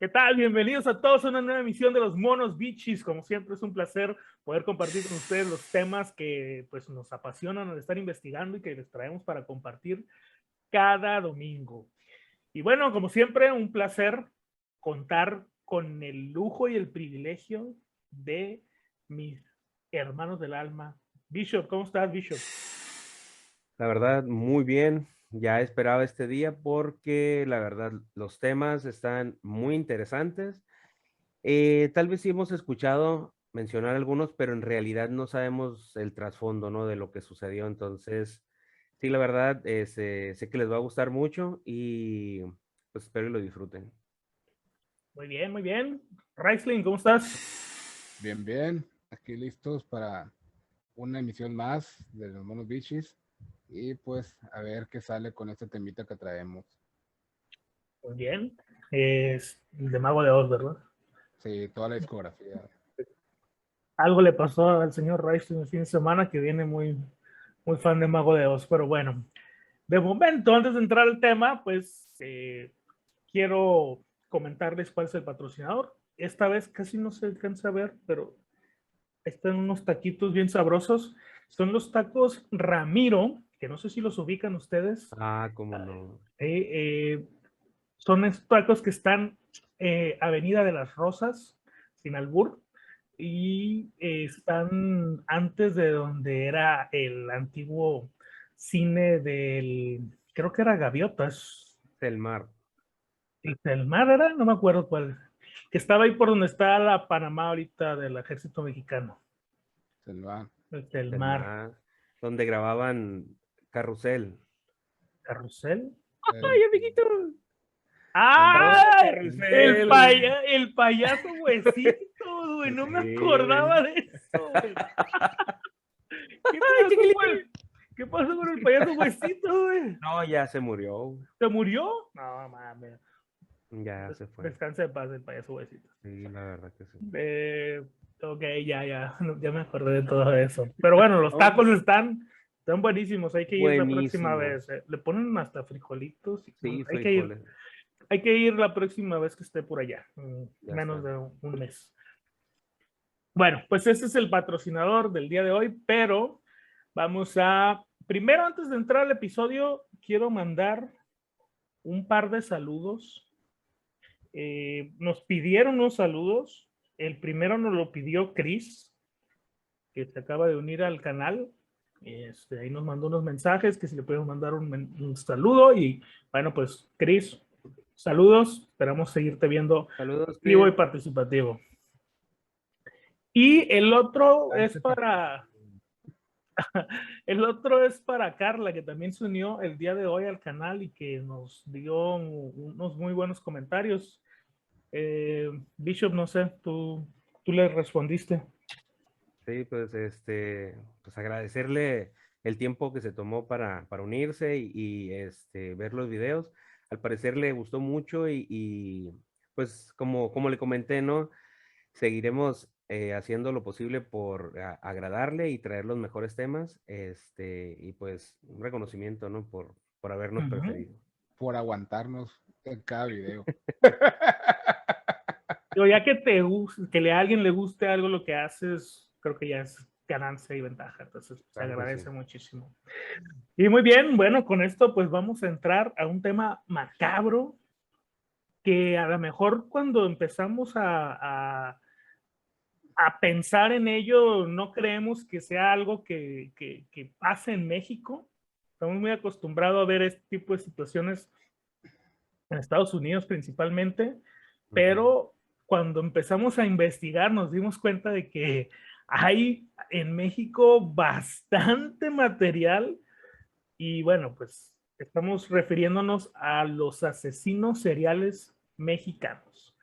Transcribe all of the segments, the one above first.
¿Qué tal? Bienvenidos a todos a una nueva emisión de los Monos Bichis. Como siempre es un placer poder compartir con ustedes los temas que pues nos apasionan al estar investigando y que les traemos para compartir cada domingo. Y bueno, como siempre, un placer contar con el lujo y el privilegio de mis hermanos del alma. Bishop, ¿cómo estás, Bishop? La verdad, muy bien. Ya esperaba este día porque la verdad los temas están muy interesantes. Tal vez sí hemos escuchado mencionar algunos, pero en realidad no sabemos el trasfondo, ¿no? De lo que sucedió. Entonces, sí, la verdad, sé que les va a gustar mucho y pues espero que lo disfruten. Muy bien, muy bien. Raisling, ¿cómo estás? Bien, bien. Aquí listos para una emisión más de los Monos Bichis. Y pues a ver qué sale con este temita que traemos. Muy bien. Es de Mago de Oz, ¿verdad? Sí, toda la discografía. Algo le pasó al señor Rice en el fin de semana que viene muy fan de Mago de Oz, pero bueno, de momento, antes de entrar al tema, pues quiero comentarles cuál es el patrocinador. Esta vez casi no se alcanza a ver, pero están unos taquitos bien sabrosos. Son los tacos Ramiro, que no sé si los ubican ustedes. Ah, cómo no. Eh, Son estos tacos que están Avenida de las Rosas, sin albur, y están antes de donde era el antiguo cine creo que era Gaviotas, El mar. el mar era, no me acuerdo cuál, que estaba ahí por donde está la Panamá ahorita del ejército mexicano, Se lo va. el El mar, mar. Donde grababan Carrusel. carrusel. El, ¡Ay, amiguito! Oh, ¡Ah! Carrusel. El payaso huesito, güey, no me Sí, güey. acordaba de eso, güey. ¿Qué pasó, güey? ¿Qué pasó con el payaso huesito, güey? No, ya se murió, güey. ¿Se murió? No, mames. Ya se fue. Descanse de paz el payaso huesito. Sí, la verdad que sí. Eh, ok, ya me acordé de todo eso. Pero bueno, los no, tacos están buenísimos. Hay que ir la próxima vez. Buenísimos. Le ponen hasta frijolitos. Sí, Hay que ir. frijoles. Hay que ir la próxima vez que esté por allá. Ya Menos está. de un mes. Bueno, pues ese es el patrocinador del día de hoy, pero primero antes de entrar al episodio, quiero mandar un par de saludos. Nos pidieron unos saludos. El primero nos lo pidió Chris, que se acaba de unir al canal. Ahí nos mandó unos mensajes que si le podemos mandar un saludo. Y bueno, pues Chris, saludos. Esperamos seguirte viendo Saludos, activo y Chris. participativo. Y el otro es para Carla, que también se unió el día de hoy al canal y que nos dio unos muy buenos comentarios. Bishop, no sé, tú le respondiste. Sí, pues pues agradecerle el tiempo que se tomó para unirse y ver los videos. Al parecer le gustó mucho pues como le comenté, ¿no? Seguiremos haciendo lo posible por agradarle y traer los mejores temas, y pues un reconocimiento, ¿no? Por habernos Ujú. preferido. por aguantarnos en cada video. Digo, ya que a alguien le guste algo lo que haces, creo que ya es ganancia y ventaja. Entonces, se Claro que sí. agradece muchísimo. Y muy bien, bueno, con esto pues vamos a entrar a un tema macabro que a lo mejor cuando empezamos a pensar en ello, no creemos que sea algo que pase en México. Estamos muy acostumbrados a ver este tipo de situaciones en Estados Unidos principalmente, Ujú. pero cuando empezamos a investigar nos dimos cuenta de que hay en México bastante material y bueno, pues estamos refiriéndonos a los asesinos seriales mexicanos.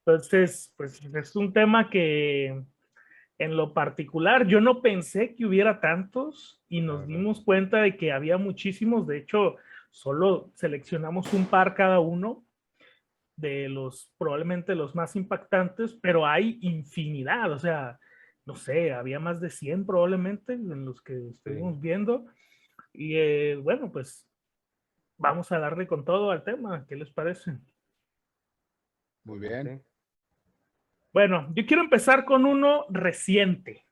Entonces, pues es un tema que en lo particular yo no pensé que hubiera tantos y La nos verdad. dimos cuenta de que había muchísimos. De hecho, solo seleccionamos un par cada uno de los probablemente los más impactantes, pero hay infinidad, o sea, no sé, había más de 100 probablemente en los que Sí. estuvimos viendo. Y bueno, pues vamos a darle con todo al tema, ¿qué les parece? Muy bien. Sí. Bueno, yo quiero empezar con uno reciente.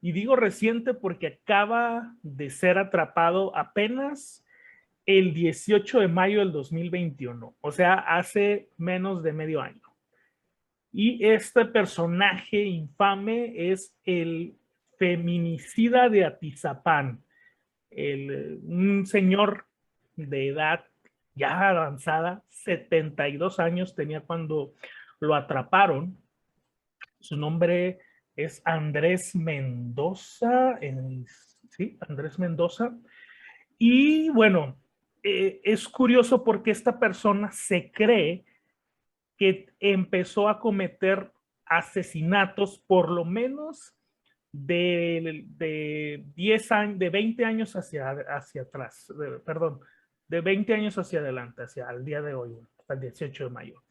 Y digo reciente porque acaba de ser atrapado apenas el 18 de mayo del 2021, o sea, hace menos de medio año. Y este personaje infame es el feminicida de Atizapán, un señor de edad ya avanzada, 72 años tenía cuando lo atraparon. Su nombre es Andrés Mendoza, sí, Andrés Mendoza. Y bueno, es curioso porque esta persona se cree que empezó a cometer asesinatos por lo menos de 10 años, de 20 años hacia atrás, perdón, de 20 años hacia adelante, hacia el día de hoy, hasta el 18 de mayo.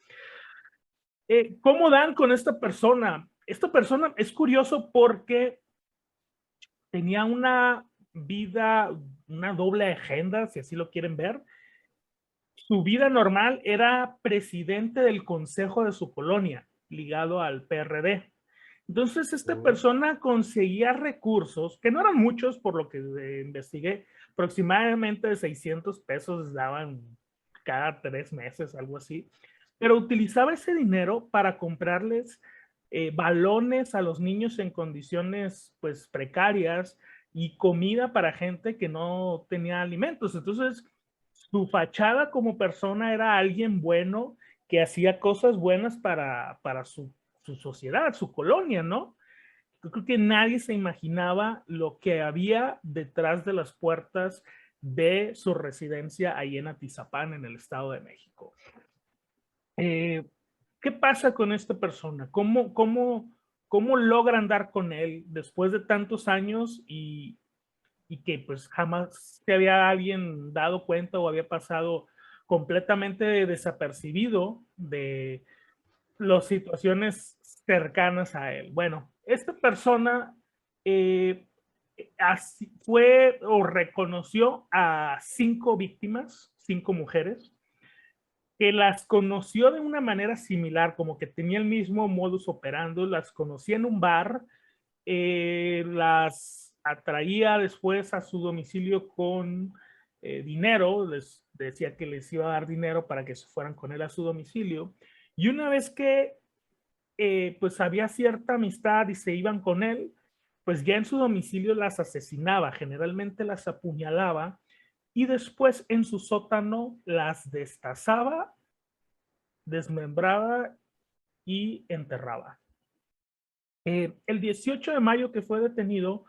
¿Cómo dan con esta persona? Esta persona es curioso porque tenía una vida, una doble agenda, si así lo quieren ver. Su vida normal era presidente del consejo de su colonia, ligado al PRD. Entonces, esta persona conseguía recursos, que no eran muchos, por lo que investigué, aproximadamente de 600 pesos daban cada 3 meses, algo así, pero utilizaba ese dinero para comprarles balones a los niños en condiciones pues precarias y comida para gente que no tenía alimentos. Entonces, su fachada como persona era alguien bueno que hacía cosas buenas para su sociedad, su colonia, ¿no? Yo creo que nadie se imaginaba lo que había detrás de las puertas de su residencia ahí en Atizapán, en el Estado de México. ¿Qué pasa con esta persona? ¿Cómo logran dar con él después de tantos años y que pues jamás se había alguien dado cuenta o había pasado completamente desapercibido de las situaciones cercanas a él? Bueno, esta persona fue o reconoció a 5 víctimas, 5 mujeres, que las conoció de una manera similar, como que tenía el mismo modus operandi, las conocía en un bar, las atraía después a su domicilio con dinero, les decía que les iba a dar dinero para que se fueran con él a su domicilio, y una vez que pues había cierta amistad y se iban con él, pues ya en su domicilio las asesinaba, generalmente las apuñalaba, y después en su sótano las destazaba, desmembraba y enterraba. El 18 de mayo que fue detenido,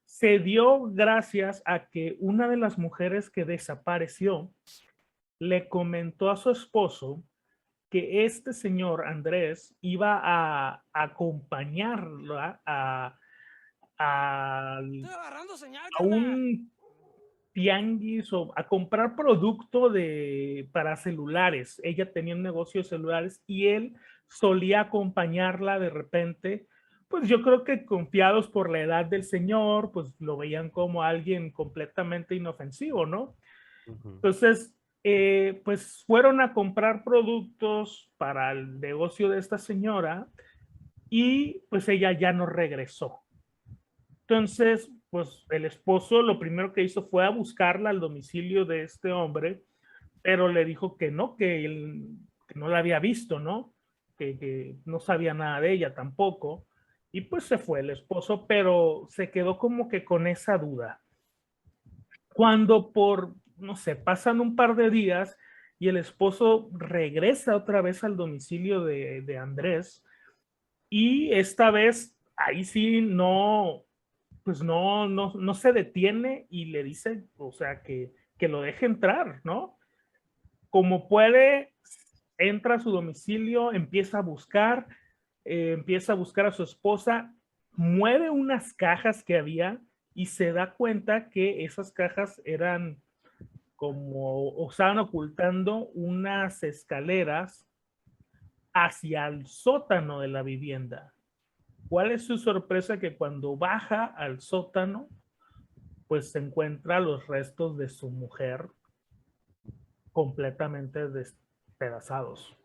se dio gracias a que una de las mujeres que desapareció le comentó a su esposo que este señor Andrés iba a acompañarla a un tianguis o a comprar producto para celulares. Ella tenía un negocio de celulares y él solía acompañarla de repente. Pues yo creo que confiados por la edad del señor, pues lo veían como alguien completamente inofensivo, ¿no? Entonces, pues fueron a comprar productos para el negocio de esta señora y pues ella ya no regresó. Entonces, pues el esposo lo primero que hizo fue a buscarla al domicilio de este hombre, pero le dijo que no, que él que no la había visto, ¿no? Que no sabía nada de ella tampoco. Y pues se fue el esposo, pero se quedó como que con esa duda. Cuando no sé, pasan un par de días y el esposo regresa otra vez al domicilio de Andrés y esta vez ahí sí no, pues no se detiene y le dice, o sea, que lo deje entrar, ¿no? Como puede, entra a su domicilio, empieza a buscar a su esposa, mueve unas cajas que había y se da cuenta que esas cajas eran como, o estaban ocultando unas escaleras hacia el sótano de la vivienda. ¿Cuál es su sorpresa? Que cuando baja al sótano, pues se encuentra los restos de su mujer completamente despedazados.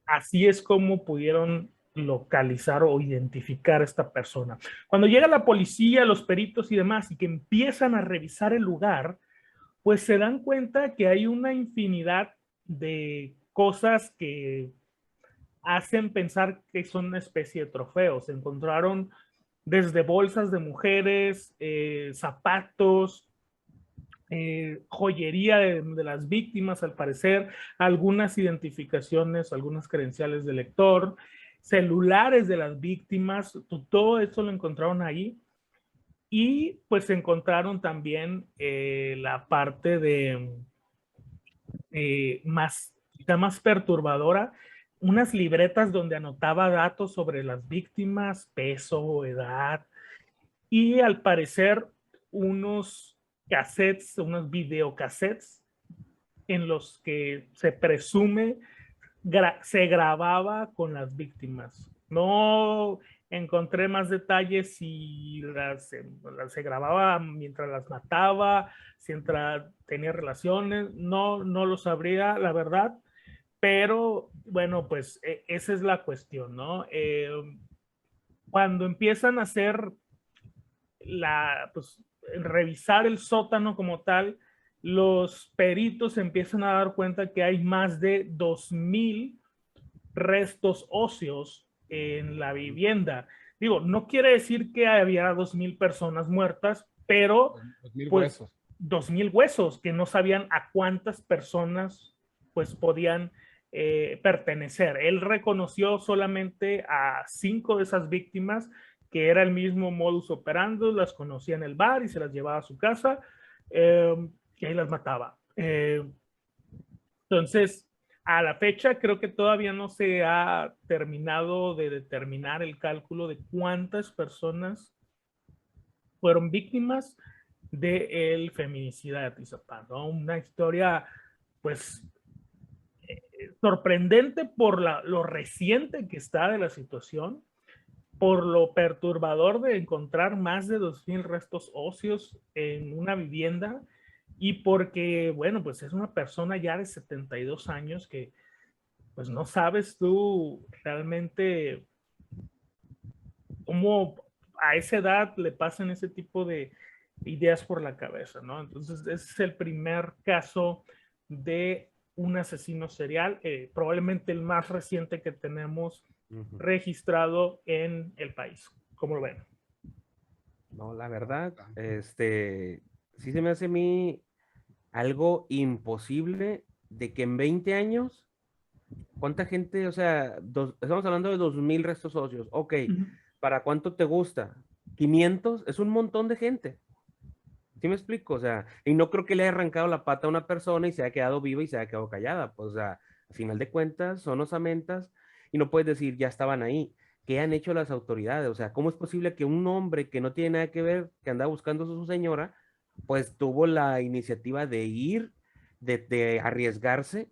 así es como pudieron localizar o identificar a esta persona. Cuando llega la policía, los peritos y demás, y que empiezan a revisar el lugar, pues se dan cuenta que hay una infinidad de cosas que hacen pensar que son una especie de trofeos. Se encontraron desde bolsas de mujeres, zapatos, joyería de las víctimas, al parecer, algunas identificaciones, algunas credenciales de lector, celulares de las víctimas, todo eso lo encontraron ahí. Y pues encontraron también la parte de más perturbadora, unas libretas donde anotaba datos sobre las víctimas, peso, edad, y al parecer unos cassettes, unos videocassettes en los que se presume se grababa con las víctimas. No encontré más detalles si se grababa mientras las mataba, si tenía relaciones, no lo sabría, la verdad, pero bueno, pues esa es la cuestión, ¿no? Cuando empiezan a hacer pues, revisar el sótano como tal, los peritos empiezan a dar cuenta que hay más de 2,000 restos óseos en la vivienda. Digo, no quiere decir que había 2,000 personas muertas, pero 2,000 pues huesos. 2,000 huesos que no sabían a cuántas personas pues podían pertenecer. Él reconoció solamente a 5 de esas víctimas, que era el mismo modus operandi, las conocía en el bar y se las llevaba a su casa, y ahí las mataba. Entonces, a la fecha creo que todavía no se ha terminado de determinar el cálculo de cuántas personas fueron víctimas del feminicida de Atizapán, ¿no? Una historia, pues, sorprendente por lo reciente que está de la situación, por lo perturbador de encontrar más de 2,000 restos óseos en una vivienda, y porque, bueno, pues es una persona ya de 72 años que pues no sabes tú realmente cómo a esa edad le pasan ese tipo de ideas por la cabeza, ¿no? Entonces, ese es el primer caso de un asesino serial, probablemente el más reciente que tenemos registrado en el país. ¿Cómo lo ven? No, la verdad, sí se me hace a mí algo imposible de que en 20 años, ¿cuánta gente? O sea, estamos hablando de 2,000 restos óseos. Ok, ¿para cuánto te gusta? ¿500? Es un montón de gente. ¿Sí me explico? O sea, y no creo que le haya arrancado la pata a una persona y se haya quedado viva y se haya quedado callada. Pues, o sea, al final de cuentas, son osamentas y no puedes decir, ya estaban ahí. ¿Qué han hecho las autoridades? O sea, ¿cómo es posible que un hombre que no tiene nada que ver, que andaba buscando a su señora, pues tuvo la iniciativa de ir, de arriesgarse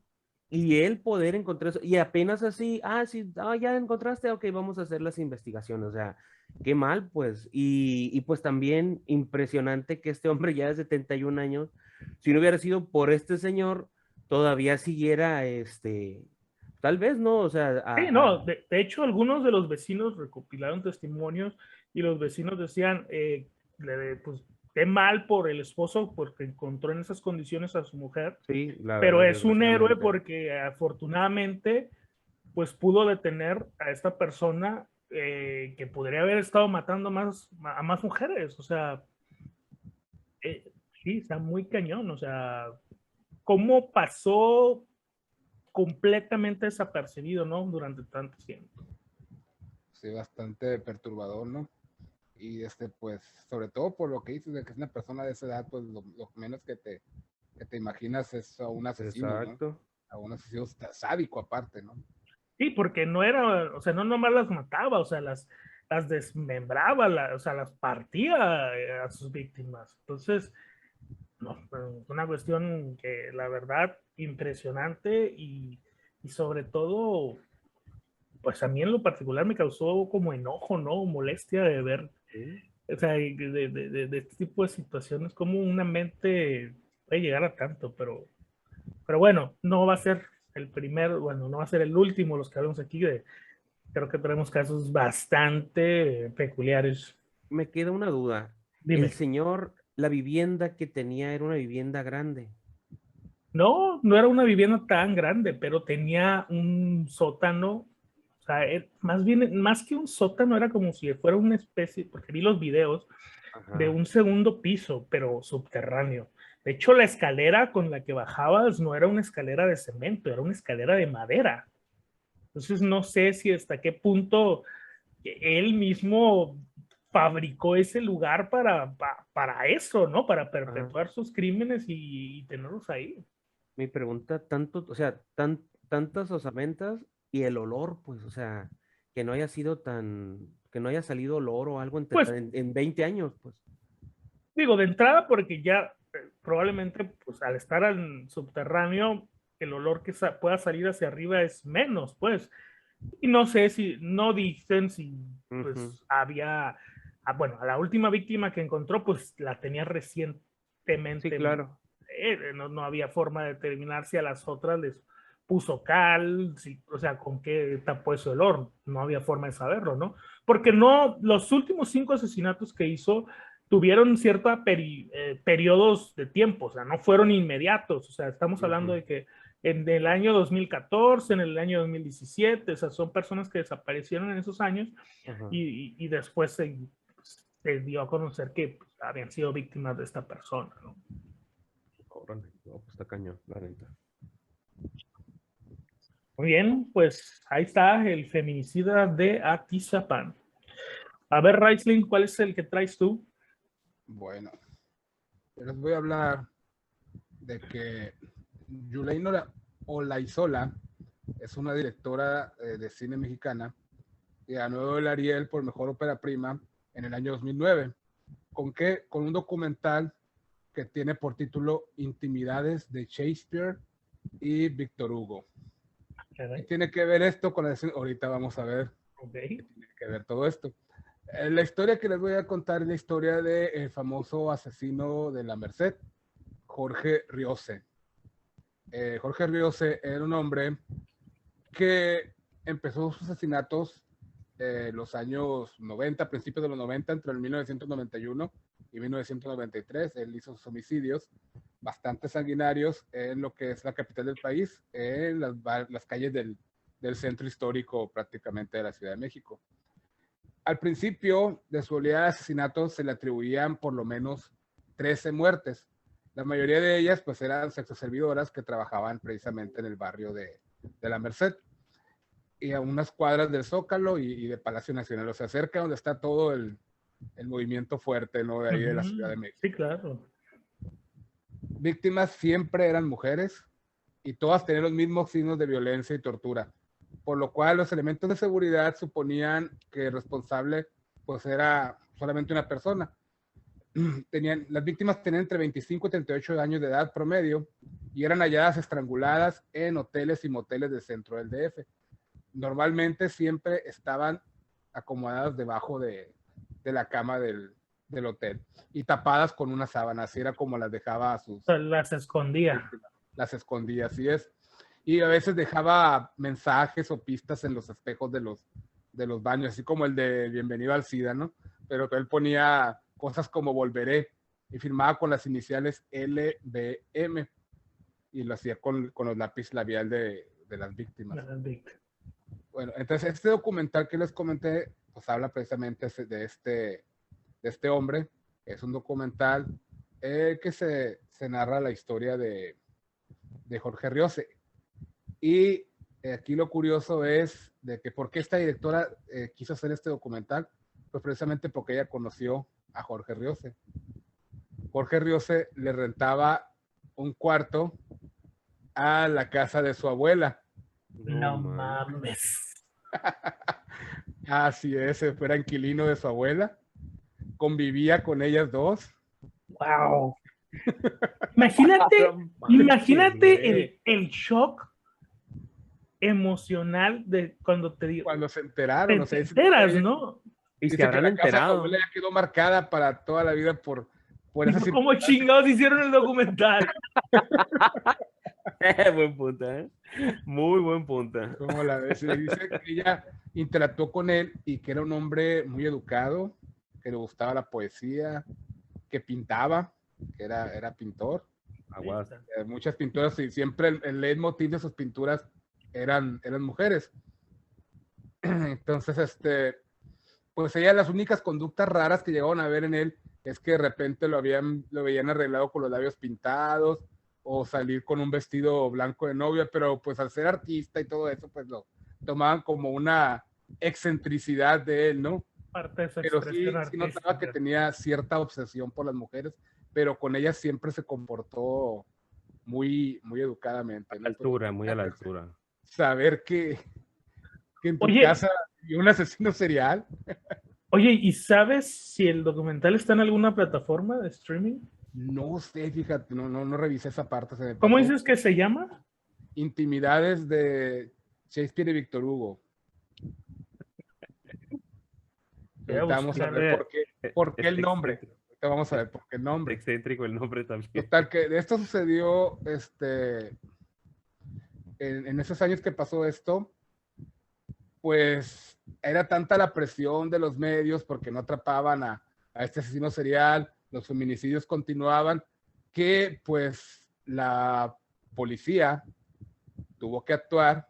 y él poder encontrar eso? Y apenas así, sí, ya encontraste, ok, vamos a hacer las investigaciones. O sea, qué mal, pues. Y pues también impresionante que este hombre ya de 71 años, si no hubiera sido por este señor, todavía siguiera, tal vez, ¿no? O sea, Sí, no, de hecho, algunos de los vecinos recopilaron testimonios y los vecinos decían, pues, qué mal por el esposo porque encontró en esas condiciones a su mujer, sí, la pero verdad, es un héroe desgraciadamente. porque afortunadamente pues pudo detener a esta persona que podría haber estado matando a más mujeres. O sea, sí, está muy cañón. O sea, cómo pasó completamente desapercibido, ¿no? Durante tanto tiempo. Sí, bastante perturbador, ¿no? Y pues, sobre todo por lo que dices de que es una persona de esa edad, pues lo menos que te imaginas es a un asesino, ¿no? Exacto. A un asesino sádico aparte, ¿no? Sí, porque no era, o sea, no nomás las mataba, o sea, las desmembraba, o sea, las partía a sus víctimas. Entonces, no, es una cuestión que la verdad impresionante y sobre todo, pues a mí en lo particular me causó como enojo, ¿no? Molestia de ver, Sí. o sea, de este tipo de situaciones, como una mente puede llegar a tanto, pero bueno, no va a ser el primer, bueno, no va a ser el último, los que hablamos aquí, creo que tenemos casos bastante peculiares. Me queda una duda. Dime. El señor, la vivienda que tenía era una vivienda grande. No, no era una vivienda tan grande, pero tenía un sótano, o sea, más bien, más que un sótano, era como si fuera una especie, porque vi los videos, de un segundo piso, pero subterráneo. De hecho, la escalera con la que bajabas no era una escalera de cemento, era una escalera de madera. Entonces, no sé si hasta qué punto él mismo fabricó ese lugar para eso, ¿no? Para perpetuar sus crímenes y tenerlos ahí. Mi pregunta, o sea, tantas osamentas y el olor, pues, o sea, que no haya sido que no haya salido olor o algo Pues, en 20 años, pues. Digo, de entrada, porque ya probablemente, pues, al estar en subterráneo, el olor que pueda salir hacia arriba es menos, pues. Y no sé si, no dicen si, pues, había, bueno, a la última víctima que encontró, pues, la tenía recientemente. Sí, claro. No había forma de determinar si a las otras les puso cal, o sea, con qué tapó ese olor. No había forma de saberlo, ¿no? Porque no, los últimos 5 asesinatos que hizo tuvieron ciertos periodos de tiempo, o sea, no fueron inmediatos, o sea, estamos hablando de que en el año 2014, en el año 2017, o sea, son personas que desaparecieron en esos años y después se dio a conocer que pues, habían sido víctimas de esta persona, ¿no? Órale, no, pues está cañón, la neta. Muy bien, pues ahí está el feminicida de Atizapán. A ver, Reisling, ¿cuál es el que traes tú? Bueno, yo les voy a hablar de que Yulaine Olaizola es una directora de cine mexicana que ganó el Ariel por Mejor Ópera Prima en el año 2009. ¿Con qué? Con un documental que tiene por título Intimidades de Shakespeare y Víctor Hugo. ¿Qué tiene que ver esto con la decisión? Ahorita vamos a ver qué tiene que ver todo esto. La historia que les voy a contar es la historia del famoso asesino de la Merced, Jorge Riose. Jorge Riose era un hombre que empezó sus asesinatos los años 90, principios de los 90, entre el 1991 y 1993. Él hizo sus homicidios bastante sanguinarios en lo que es la capital del país, en las calles del centro histórico prácticamente de la Ciudad de México. Al principio de su oleada de asesinatos se le atribuían por lo menos 13 muertes. La mayoría de ellas pues eran sexoservidoras que trabajaban precisamente en el barrio de la Merced y a unas cuadras del Zócalo y de Palacio Nacional, o sea, cerca donde está todo el movimiento fuerte, ¿no? De ahí de la Ciudad de México. Sí, claro. Víctimas siempre eran mujeres y todas tenían los mismos signos de violencia y tortura, por lo cual los elementos de seguridad suponían que el responsable pues era solamente una persona. Las víctimas tenían entre 25 y 38 años de edad promedio y eran halladas estranguladas en hoteles y moteles del centro del DF. Normalmente siempre estaban acomodadas debajo de la cama del hotel y tapadas con una sábana, así era como las dejaba a sus... Las escondía. Las escondía, así es. Y a veces dejaba mensajes o pistas en los espejos de los baños, así como el de Bienvenido al SIDA, ¿no? Pero él ponía cosas como volveré y firmaba con las iniciales LBM y lo hacía con los lápiz labial de las víctimas. Bueno, entonces este documental que les comenté, pues habla precisamente de este hombre. Es un documental que se narra la historia de Jorge Riose. Y aquí lo curioso es de que por qué esta directora quiso hacer este documental, pues precisamente porque ella conoció a Jorge Riose. Jorge Riose le rentaba un cuarto a la casa de su abuela. No mames. Así es, era inquilino de su abuela. Convivía con ellas dos. Wow. Imagínate el shock emocional de cuando te digo. Cuando se enteraron. Te enteras, ¿no? Y se habrán enterado. La quedó marcada para toda la vida por esa ¿cómo chingados hicieron el documental? Buen punto, ¿eh? Muy buen punto. Como la ves, le dice que ella interactuó con él y que era un hombre muy educado, que le gustaba la poesía, que pintaba, que era pintor. Aguas. Muchas pinturas y siempre el leitmotiv de sus pinturas eran mujeres. Entonces, pues ella, las únicas conductas raras que llegaban a ver en él es que de repente lo veían arreglado con los labios pintados o salir con un vestido blanco de novia, pero pues al ser artista y todo eso, pues lo tomaban como una excentricidad de él, ¿no? Parte de su Pero sí, expresión sí notaba que artística. tenía cierta obsesión por las mujeres, pero con ellas siempre se comportó muy, muy educadamente, ¿no? Altura, muy a la altura. Saber que en tu Oye, casa hay un asesino serial. Oye, ¿y sabes si el documental está en alguna plataforma de streaming? No sé, fíjate, no revisé esa parte. Se me ¿Cómo pasó. dices que se llama? Intimidades de Shakespeare y Víctor Hugo. Voy a Ahorita vamos a buscar. ver por qué el nombre. excéntrico. Ahorita vamos a ver por qué el Es nombre. excéntrico el nombre también. Total, que de esto sucedió, en esos años que pasó esto, pues era tanta la presión de los medios porque no atrapaban a este asesino serial, los feminicidios continuaban, que pues la policía tuvo que actuar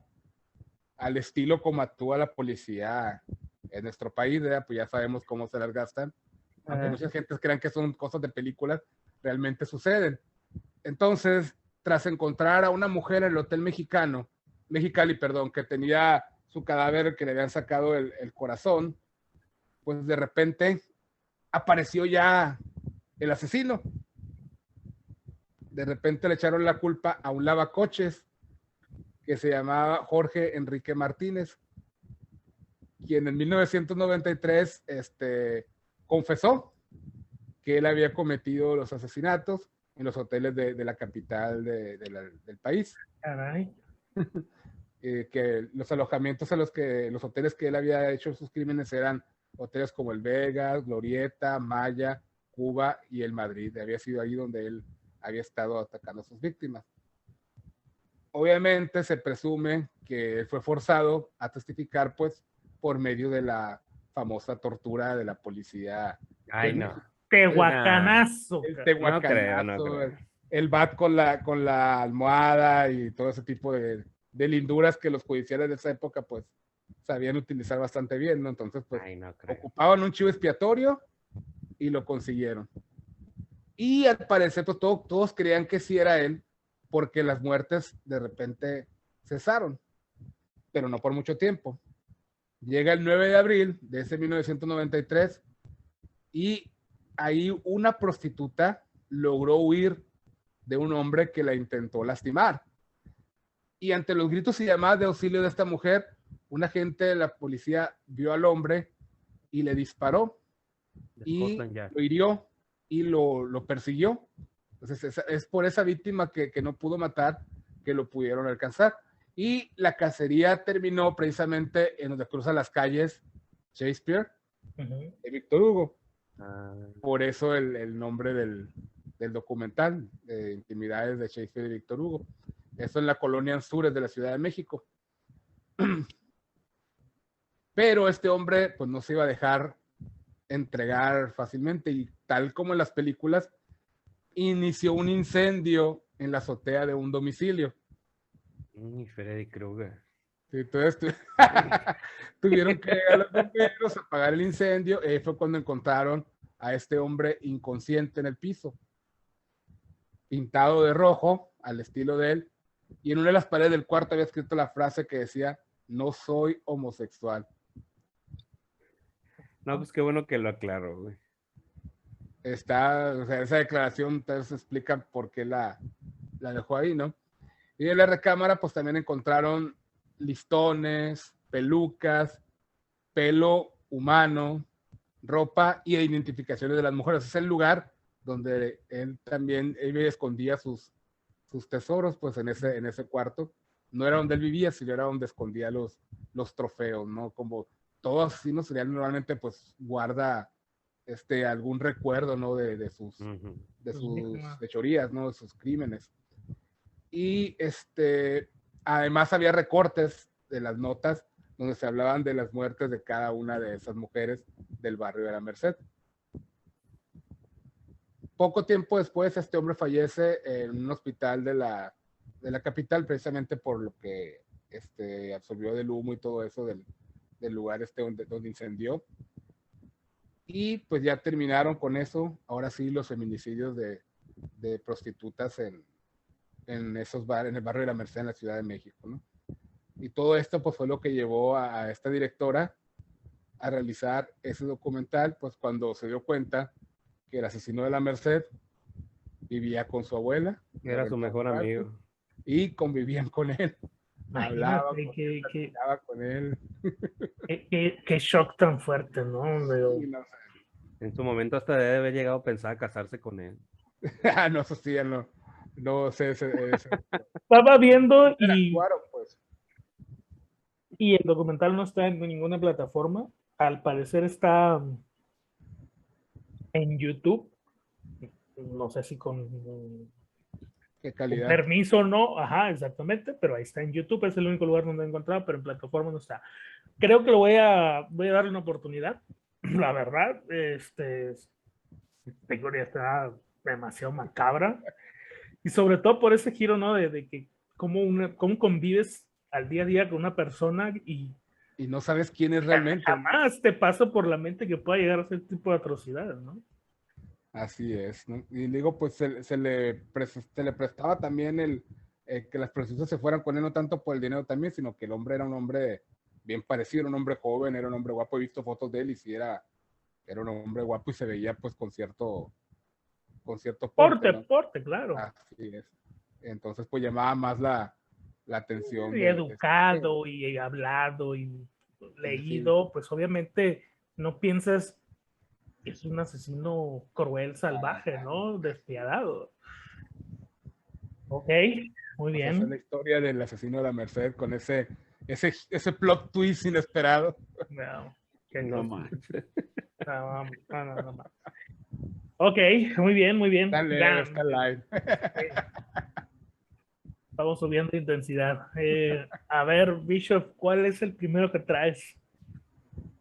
al estilo como actúa la policía en nuestro país, ¿verdad? Pues ya sabemos cómo se las gastan, aunque mucha gente crean que son cosas de películas, realmente suceden. Entonces, tras encontrar a una mujer en el hotel Mexicali, que tenía su cadáver, que le habían sacado el corazón, pues de repente apareció ya el asesino. De repente le echaron la culpa a un lavacoches que se llamaba Jorge Enrique Martínez, quien en 1993 confesó que él había cometido los asesinatos en los hoteles de la capital del país. Caray. Que los alojamientos los hoteles que él había hecho sus crímenes eran hoteles como el Vegas, Glorieta, Maya, Cuba y el Madrid. Había sido ahí donde él había estado atacando a sus víctimas. Obviamente se presume que fue forzado a testificar, pues, por medio de la famosa tortura de la policía. Ay, no. Tehuacanazo. El cara. tehuacanazo, No creo. el bat con la almohada y todo ese tipo de linduras que los judiciales de esa época, pues, sabían utilizar bastante bien, ¿no? Entonces, pues, Ay, no creo. ocupaban un chivo expiatorio y lo consiguieron. Y al parecer, pues, todos creían que sí era él, porque las muertes de repente cesaron, pero no por mucho tiempo. Llega el 9 de abril de ese 1993 y ahí una prostituta logró huir de un hombre que la intentó lastimar. Y ante los gritos y llamadas de auxilio de esta mujer, un agente de la policía vio al hombre y le disparó y lo hirió y lo persiguió. Entonces es por esa víctima que no pudo matar que lo pudieron alcanzar. Y la cacería terminó precisamente en donde cruzan las calles Shakespeare de Víctor Hugo. Por eso el nombre del documental, de Intimidades de Shakespeare de Víctor Hugo. Eso en la colonia Anzures de la Ciudad de México. Pero este hombre pues no se iba a dejar entregar fácilmente y tal como en las películas, inició un incendio en la azotea de un domicilio. Freddy Krueger. Entonces tuvieron que llegar los bomberos a apagar el incendio. Fue cuando encontraron a este hombre inconsciente en el piso, pintado de rojo al estilo de él, y en una de las paredes del cuarto había escrito la frase que decía: no soy homosexual. No, pues qué bueno que lo aclaró, güey. O sea, esa declaración entonces explica por qué la dejó ahí, ¿no? Y en la recámara pues también encontraron listones, pelucas, pelo humano, ropa y identificaciones de las mujeres. Es el lugar donde él escondía sus tesoros, pues en ese cuarto. No era donde él vivía, sino era donde escondía los trofeos, ¿no? Como todo asesino serial normalmente pues guarda algún recuerdo, ¿no? De sus fechorías, ¿no? De sus crímenes. Y además había recortes de las notas donde se hablaban de las muertes de cada una de esas mujeres del barrio de la Merced. Poco tiempo después, este hombre fallece en un hospital de la capital, precisamente por lo que absorbió del humo y todo eso del lugar donde incendió. Y pues ya terminaron con eso. Ahora sí, los feminicidios de prostitutas en esos bares, en el barrio de la Merced, en la Ciudad de México, ¿no? Y todo esto pues fue lo que llevó a esta directora a realizar ese documental, pues cuando se dio cuenta que el asesino de la Merced vivía con su abuela. Era su mejor amigo. Y convivían con él. Hablaban con él. Qué shock tan fuerte, ¿no? Sí, no sé. En su momento hasta debe haber llegado a pensar a casarse con él. No, eso sí, no sé. Estaba viendo pues. Y el documental no está en ninguna plataforma. Al parecer está en YouTube. No sé si con ¿Qué calidad? Con permiso o no. Ajá, exactamente. Pero ahí está en YouTube. Es el único lugar donde he encontrado, pero en plataforma no está. Creo que lo voy a darle una oportunidad. La verdad, esta historia está demasiado macabra. Y sobre todo por ese giro, ¿no? De que cómo convives al día a día con una persona y no sabes quién es realmente. Jamás te pasa por la mente que pueda llegar a hacer este tipo de atrocidades, ¿no? Así es, ¿no? Y digo, pues se le prestaba también que las prostitutas se fueran con él, no tanto por el dinero también, sino que el hombre era un hombre bien parecido, era un hombre joven, era un hombre guapo. He visto fotos de él y sí era un hombre guapo y se veía pues con cierto porte, ¿no? Porte, claro. Así es. Entonces pues llamaba más la atención. Y educado y hablado y leído, sí. Pues obviamente no piensas que es un asesino cruel, salvaje, ¿no? Despiadado. Ok, muy bien. Esa es la historia del asesino de la Merced con ese plot twist inesperado. No, no más. No. Ok, muy bien. Dale, está live. Estamos subiendo intensidad. A ver, Bishop, ¿cuál es el primero que traes?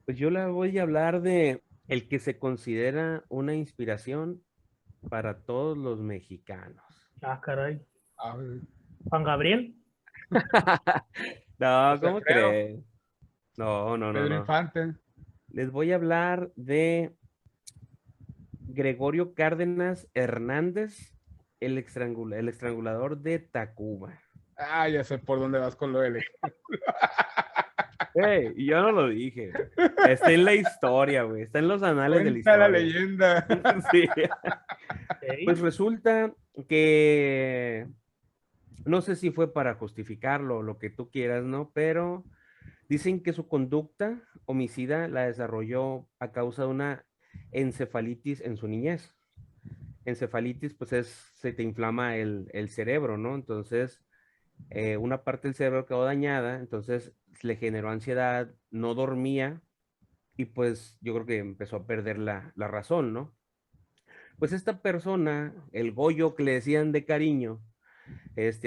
Pues yo le voy a hablar de el que se considera una inspiración para todos los mexicanos. Ah, caray. ¿Juan Gabriel? No, ¿cómo crees? No. Pedro Infante. Les voy a hablar de Gregorio Cárdenas Hernández, el estrangulador de Tacuba. Ah, ya sé por dónde vas con lo de Hey, yo no lo dije. Está en la historia, güey. Está en los anales de la historia. La leyenda. Sí. Pues resulta que no sé si fue para justificarlo, lo que tú quieras, ¿no? Pero dicen que su conducta homicida la desarrolló a causa de una encefalitis en su niñez. Encefalitis, pues se te inflama el cerebro, ¿no? Entonces, una parte del cerebro quedó dañada, entonces le generó ansiedad, no dormía y pues yo creo que empezó a perder la razón, ¿no? Pues esta persona, el Goyo que le decían de cariño,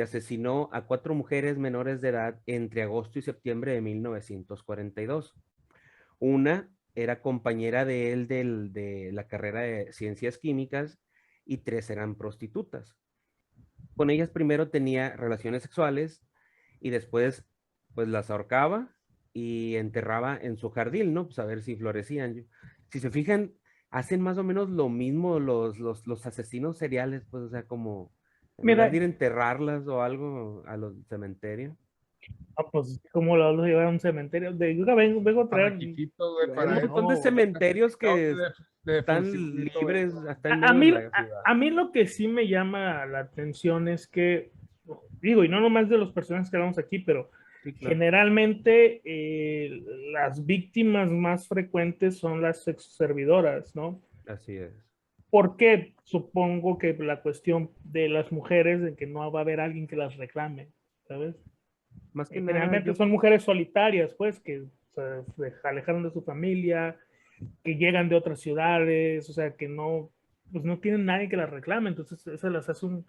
asesinó a 4 mujeres menores de edad entre agosto y septiembre de 1942. Una era compañera de él de la carrera de ciencias químicas y 3 eran prostitutas. Con ellas primero tenía relaciones sexuales y después pues las ahorcaba y enterraba en su jardín, ¿no? Pues a ver si florecían. Si se fijan, hacen más o menos lo mismo los asesinos seriales, pues o sea, como en lugar de ir a enterrarlas o algo a los cementerios. Ah, pues como lo llevar a un cementerio. Vengo a traer un montón de cementerios que están libres hasta en medio de la ciudad. A mí lo que sí me llama la atención es que, digo, y no nomás de los personajes que hablamos aquí, pero sí, claro. Generalmente las víctimas más frecuentes son las sexoservidoras, ¿no? Así es. ¿Por qué? Supongo que la cuestión de las mujeres, de que no va a haber alguien que las reclame, ¿sabes? Más que generalmente son mujeres solitarias, pues, que se alejaron de su familia, que llegan de otras ciudades, o sea, que no, pues no tienen nadie que las reclame, entonces eso las hace un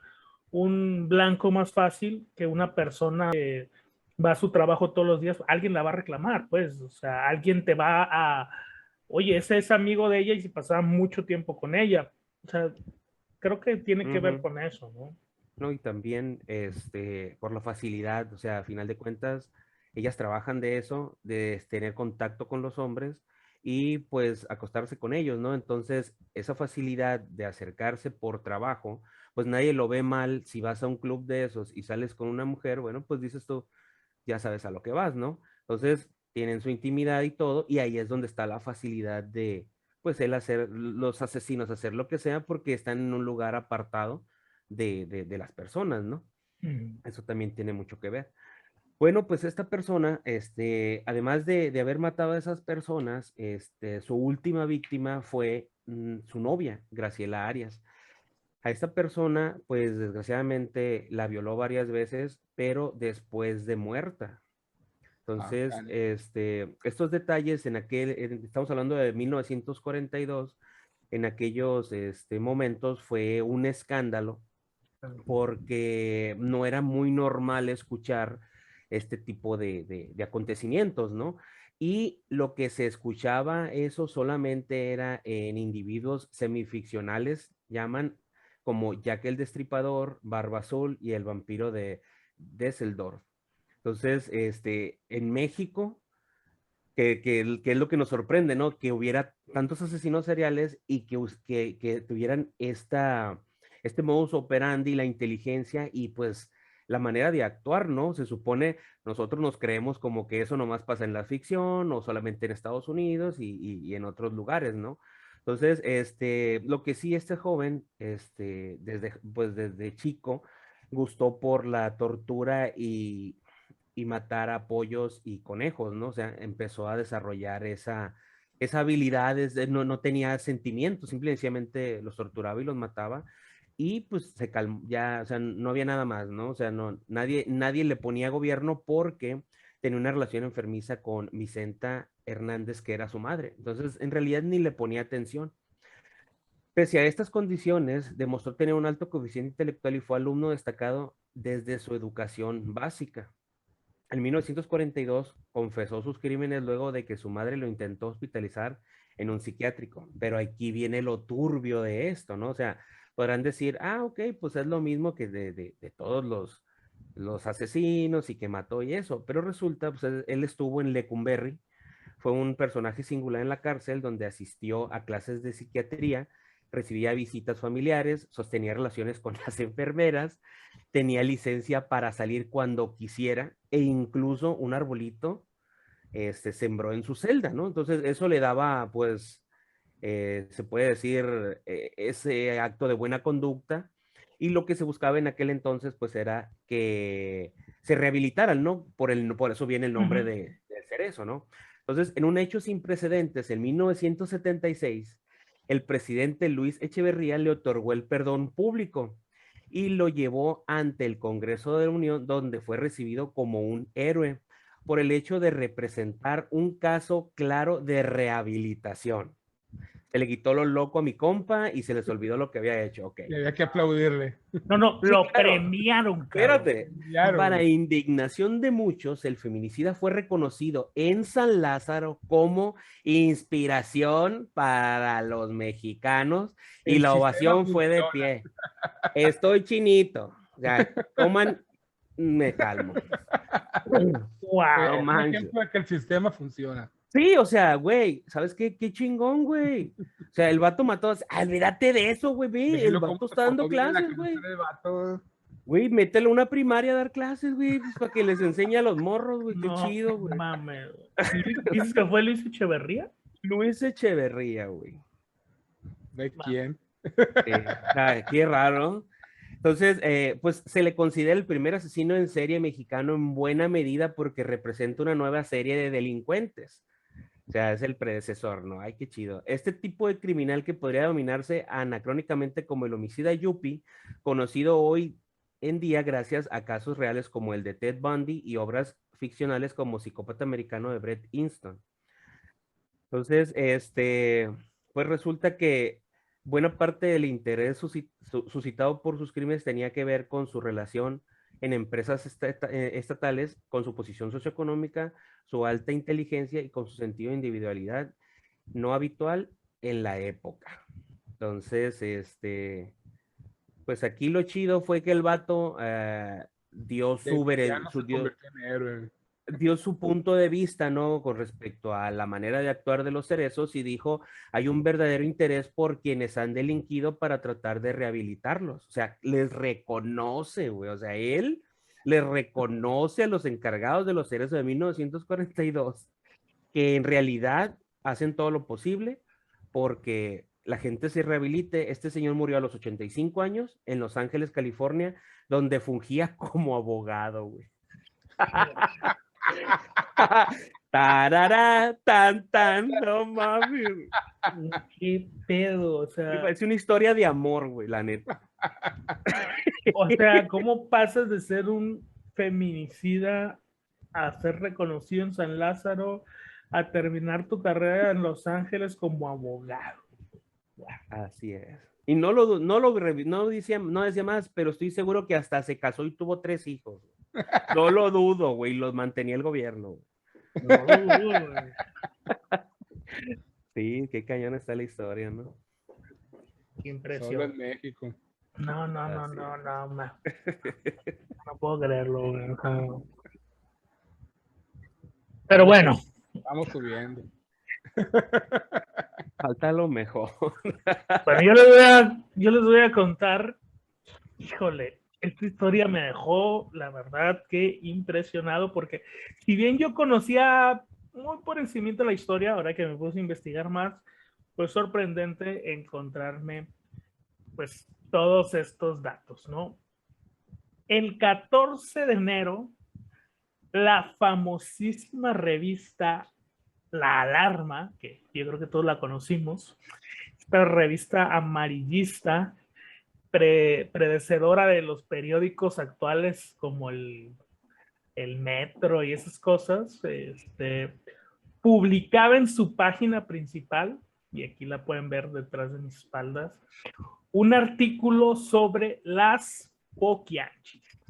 un blanco más fácil que una persona que va a su trabajo todos los días, alguien la va a reclamar, pues, o sea, alguien te va a, oye, ese es amigo de ella y si pasaba mucho tiempo con ella, o sea, creo que tiene que ver con eso, ¿no? No, y también por la facilidad, o sea, a final de cuentas, ellas trabajan de eso, de tener contacto con los hombres y pues acostarse con ellos, ¿no? Entonces, esa facilidad de acercarse por trabajo, pues nadie lo ve mal si vas a un club de esos y sales con una mujer, bueno, pues dices tú, ya sabes a lo que vas, ¿no? Entonces, tienen su intimidad y todo, y ahí es donde está la facilidad de, pues, el hacer, los asesinos hacer lo que sea porque están en un lugar apartado de las personas, ¿no? Mm. Eso también tiene mucho que ver. Bueno, pues esta persona, además de haber matado a esas personas, su última víctima fue su novia, Graciela Arias. A esta persona, pues desgraciadamente la violó varias veces, pero después de muerta. Ah, Entonces, caray. estos detalles estamos hablando de 1942, en aquellos momentos fue un escándalo porque no era muy normal escuchar este tipo de acontecimientos, ¿no? Y lo que se escuchaba, eso solamente era en individuos semificcionales, llaman como Jack el Destripador, Barba Azul y el vampiro de Düsseldorf. Entonces, en México, que es lo que nos sorprende, ¿no? Que hubiera tantos asesinos seriales y que tuvieran este modus operandi, la inteligencia y pues la manera de actuar, ¿no? Se supone, nosotros nos creemos como que eso nomás pasa en la ficción o solamente en Estados Unidos y en otros lugares, ¿no? Entonces, lo que sí este joven, desde chico, gustó por la tortura y matar a pollos y conejos, ¿no? O sea, empezó a desarrollar esa habilidad, no tenía sentimientos, simplemente los torturaba y los mataba y pues se calmó, ya, o sea, no había nada más, ¿no? O sea, nadie le ponía gobierno porque tenía una relación enfermiza con Vicenta Hernández, que era su madre. Entonces, en realidad ni le ponía atención. Pese a estas condiciones, demostró tener un alto coeficiente intelectual y fue alumno destacado desde su educación básica. En 1942 confesó sus crímenes luego de que su madre lo intentó hospitalizar en un psiquiátrico. Pero aquí viene lo turbio de esto, ¿no? O sea, podrán decir, ah, ok, pues es lo mismo que de todos los asesinos y que mató y eso. Pero resulta, pues él estuvo en Lecumberri, fue un personaje singular en la cárcel donde asistió a clases de psiquiatría, recibía visitas familiares, sostenía relaciones con las enfermeras, tenía licencia para salir cuando quisiera e incluso un arbolito sembró en su celda, ¿no? Entonces eso le daba, pues, se puede decir, ese acto de buena conducta y lo que se buscaba en aquel entonces, pues, era que se rehabilitaran, ¿no? Por eso viene el nombre del cerezo, ¿no? Entonces, en un hecho sin precedentes, en 1976, el presidente Luis Echeverría le otorgó el perdón público y lo llevó ante el Congreso de la Unión, donde fue recibido como un héroe por el hecho de representar un caso claro de rehabilitación. Se le quitó lo loco a mi compa y se les olvidó lo que había hecho, ok. Y había que aplaudirle. No, Sí, lo claro. premiaron, cabrón. Espérate, Claro, para güey. indignación de muchos, el feminicida fue reconocido en San Lázaro como inspiración para los mexicanos y El la sistema ovación fue de funciona. pie. Estoy chinito. O sea, coman, me calmo. No Wow. Es un manches. ejemplo de que el sistema funciona. Sí, o sea, güey, ¿sabes qué? Qué chingón, güey. O sea, el vato mató. Olvídate de eso, güey, ve. El Velo cómo vato se está dando portó bien en la clases, cárcel güey. el vato. Güey, mételo a una primaria a dar clases, güey, pues para que les enseñe a los morros, güey. Qué No chido, güey. mames. ¿Dices que fue Luis Echeverría? Luis Echeverría, güey. ¿De quién? O sea, qué raro. Entonces, pues se le considera el primer asesino en serie mexicano en buena medida porque representa una nueva serie de delincuentes. O sea, es el predecesor, ¿no? Ay, qué chido. Este tipo de criminal que podría dominarse anacrónicamente como el homicida Yuppie, conocido hoy en día gracias a casos reales como el de Ted Bundy y obras ficcionales como Psicópata Americano de Bret Easton. Entonces, pues resulta que buena parte del interés suscitado por sus crímenes tenía que ver con su relación en empresas estatales, con su posición socioeconómica, su alta inteligencia y con su sentido de individualidad no habitual en la época. Entonces, pues aquí lo chido fue que el vato dio De su, villano se convirtió en héroe. dio su punto de vista, ¿no? Con respecto a la manera de actuar de los cerezos y dijo, hay un verdadero interés por quienes han delinquido para tratar de rehabilitarlos. O sea, les reconoce, güey. O sea, él les reconoce a los encargados de los cerezos de 1942 que en realidad hacen todo lo posible porque la gente se rehabilite. Este señor murió a los 85 años en Los Ángeles, California, donde fungía como abogado, güey. Tarará, tan, tan, no mames. ¿Qué pedo? O Me sea, parece una historia de amor, güey, la neta. ¿cómo pasas de ser un feminicida a ser reconocido en San Lázaro, a terminar tu carrera en Los Ángeles como abogado? Así es. Y no decía más, pero estoy seguro que hasta se casó y tuvo 3 hijos. No lo dudo, güey, los mantenía el gobierno. No lo dudo, güey. Sí, qué cañón está la historia, ¿no? Qué Solo impresión. en México. No, Así no puedo creerlo, güey. O sea, pero bueno, Vamos subiendo. Falta lo mejor. bueno, yo les voy a contar, híjole, esta historia me dejó, la verdad, que impresionado, porque si bien yo conocía muy por encima de la historia, ahora que me puse a investigar más, fue sorprendente encontrarme, pues, todos estos datos, ¿no? El 14 de enero, la famosísima revista La Alarma, que yo creo que todos la conocimos, esta revista amarillista, predecedora de los periódicos actuales como el Metro y esas cosas, publicaba en su página principal, y aquí la pueden ver detrás de mis espaldas, un artículo sobre las Poquianchis.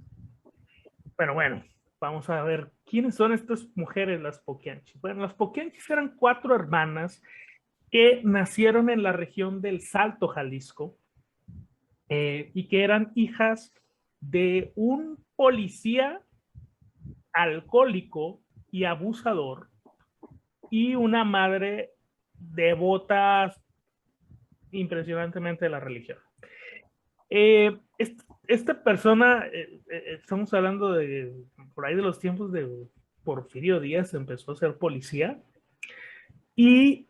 Pero bueno, vamos a ver quiénes son estas mujeres, las Poquianchis. Bueno, las Poquianchis eran 4 hermanas que nacieron en la región del Salto, Jalisco, y que eran hijas de un policía alcohólico y abusador y una madre devota impresionantemente de la religión. Esta persona, estamos hablando de por ahí de los tiempos de Porfirio Díaz, empezó a ser policía y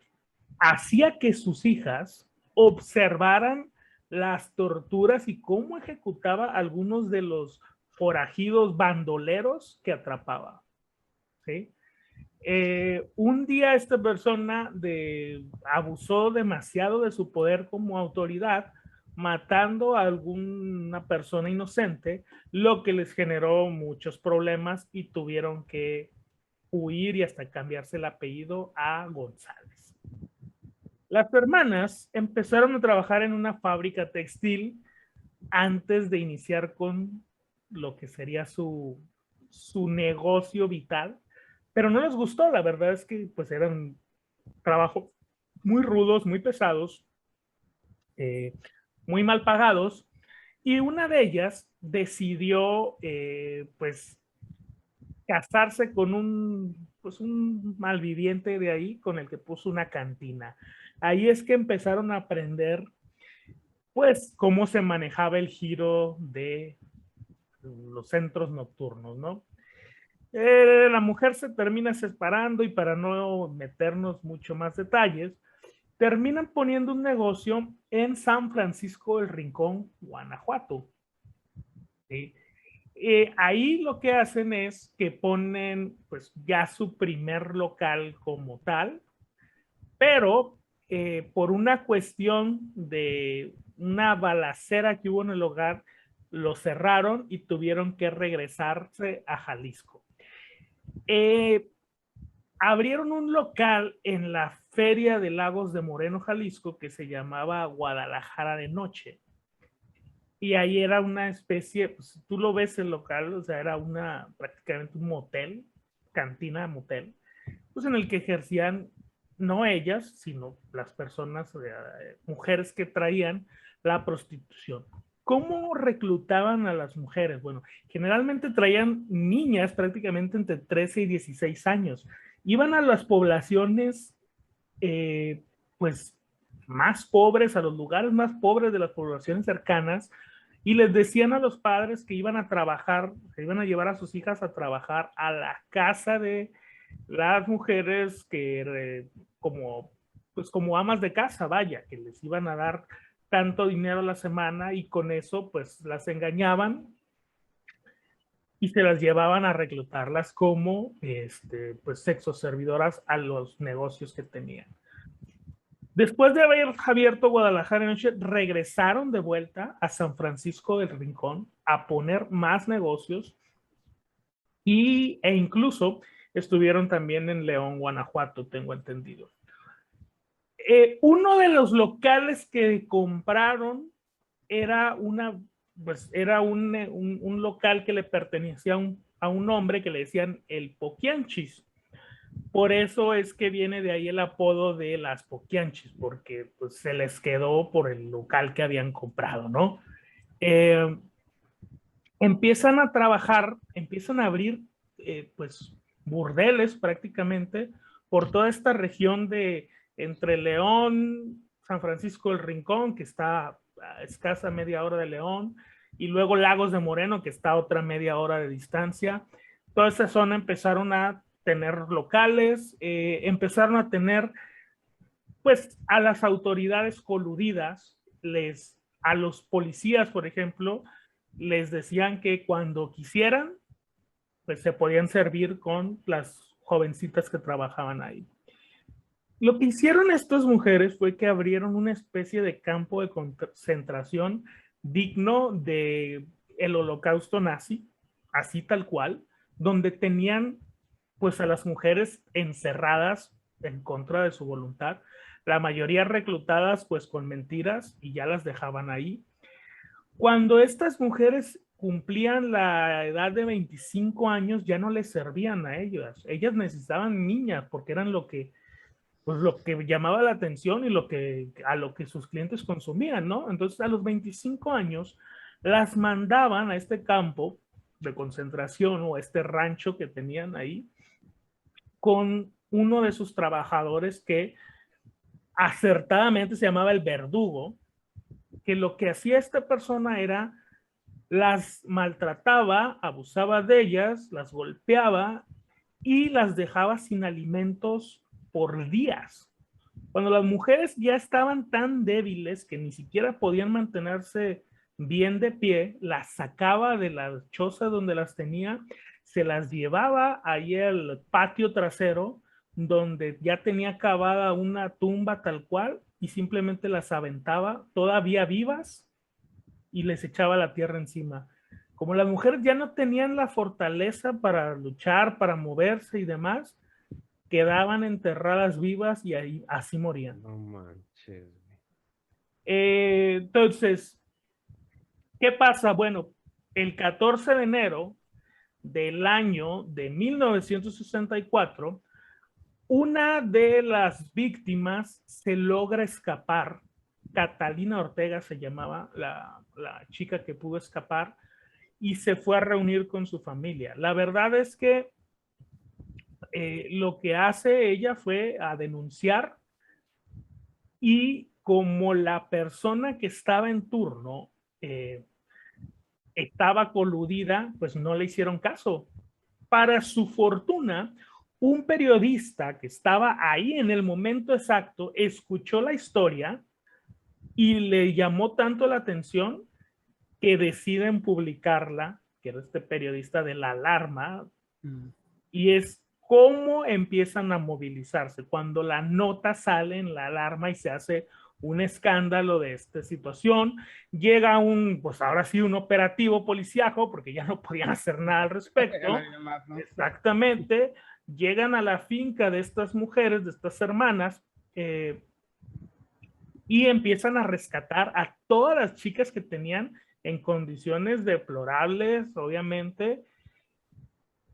hacía que sus hijas observaran las torturas y cómo ejecutaba algunos de los forajidos bandoleros que atrapaba. ¿Sí? Un día esta persona abusó demasiado de su poder como autoridad, matando a alguna persona inocente, lo que les generó muchos problemas y tuvieron que huir y hasta cambiarse el apellido a González. Las hermanas empezaron a trabajar en una fábrica textil antes de iniciar con lo que sería su negocio vital, pero no les gustó. La verdad es que pues eran trabajos muy rudos, muy pesados, muy mal pagados, y una de ellas decidió pues casarse con un malviviente de ahí con el que puso una cantina. Ahí es que empezaron a aprender pues cómo se manejaba el giro de los centros nocturnos, ¿no? La mujer se termina separando y para no meternos mucho más detalles, terminan poniendo un negocio en San Francisco del Rincón, Guanajuato. ¿Sí? Ahí lo que hacen es que ponen pues ya su primer local como tal, pero por una cuestión de una balacera que hubo en el hogar, lo cerraron y tuvieron que regresarse a Jalisco. abrieron un local en la Feria de Lagos de Moreno, Jalisco, que se llamaba Guadalajara de Noche. Y ahí era una especie, pues tú lo ves el local, o sea, era prácticamente un motel, cantina motel, pues en el que ejercían, no ellas, sino las personas, mujeres que traían la prostitución. ¿Cómo reclutaban a las mujeres? Bueno, generalmente traían niñas prácticamente entre 13 y 16 años. Iban a las poblaciones, pues, más pobres, a los lugares más pobres de las poblaciones cercanas, y les decían a los padres que iban a trabajar, que iban a llevar a sus hijas a trabajar a la casa de las mujeres que pues como amas de casa, vaya, que les iban a dar tanto dinero a la semana y con eso pues las engañaban y se las llevaban a reclutarlas como pues sexoservidoras a los negocios que tenían. Después de haber abierto Guadalajara Noche, regresaron de vuelta a San Francisco del Rincón a poner más negocios e incluso estuvieron también en León, Guanajuato, tengo entendido. Uno de los locales que compraron era un local que le pertenecía a un hombre que le decían el Poquianchis. Por eso es que viene de ahí el apodo de las Poquianchis, porque pues, se les quedó por el local que habían comprado, ¿no? Empiezan a trabajar, empiezan a abrir pues burdeles prácticamente por toda esta región de entre León, San Francisco del Rincón, que está a escasa media hora de León, y luego Lagos de Moreno, que está a otra media hora de distancia. Toda esa zona empezaron a tener locales, empezaron a tener pues a las autoridades coludidas, a los policías, por ejemplo, les decían que cuando quisieran, pues se podían servir con las jovencitas que trabajaban ahí. Lo que hicieron estas mujeres fue que abrieron una especie de campo de concentración digno de el holocausto nazi, así tal cual, donde tenían pues a las mujeres encerradas en contra de su voluntad, la mayoría reclutadas pues con mentiras y ya las dejaban ahí. Cuando estas mujeres cumplían la edad de 25 años, ya no les servían a ellas. Ellas necesitaban niñas porque eran pues lo que llamaba la atención y a lo que sus clientes consumían, ¿no? Entonces a los 25 años las mandaban a este campo de concentración o a este rancho que tenían ahí con uno de sus trabajadores que acertadamente se llamaba el verdugo, que lo que hacía esta persona era las maltrataba, abusaba de ellas, las golpeaba y las dejaba sin alimentos por días. Cuando las mujeres ya estaban tan débiles que ni siquiera podían mantenerse bien de pie, las sacaba de la choza donde las tenía, se las llevaba ahí al patio trasero donde ya tenía cavada una tumba tal cual y simplemente las aventaba todavía vivas y les echaba la tierra encima. Como las mujeres ya no tenían la fortaleza para luchar, para moverse y demás, quedaban enterradas vivas y ahí así morían. No manches. Entonces, ¿qué pasa? Bueno, el 14 de enero del año de 1964, una de las víctimas se logra escapar. Catalina Ortega se llamaba la chica que pudo escapar y se fue a reunir con su familia. La verdad es que lo que hace ella fue a denunciar y como la persona que estaba en turno estaba coludida, pues no le hicieron caso. Para su fortuna, un periodista que estaba ahí en el momento exacto escuchó la historia y le llamó tanto la atención que deciden publicarla, que era este periodista de La Alarma, y es cómo empiezan a movilizarse. Cuando la nota sale en La Alarma y se hace un escándalo de esta situación, llega pues ahora sí, un operativo policíaco, porque ya no podían hacer nada al respecto. Exactamente. llegan a la finca de estas mujeres, de estas hermanas, y empiezan a rescatar a todas las chicas que tenían en condiciones deplorables, obviamente,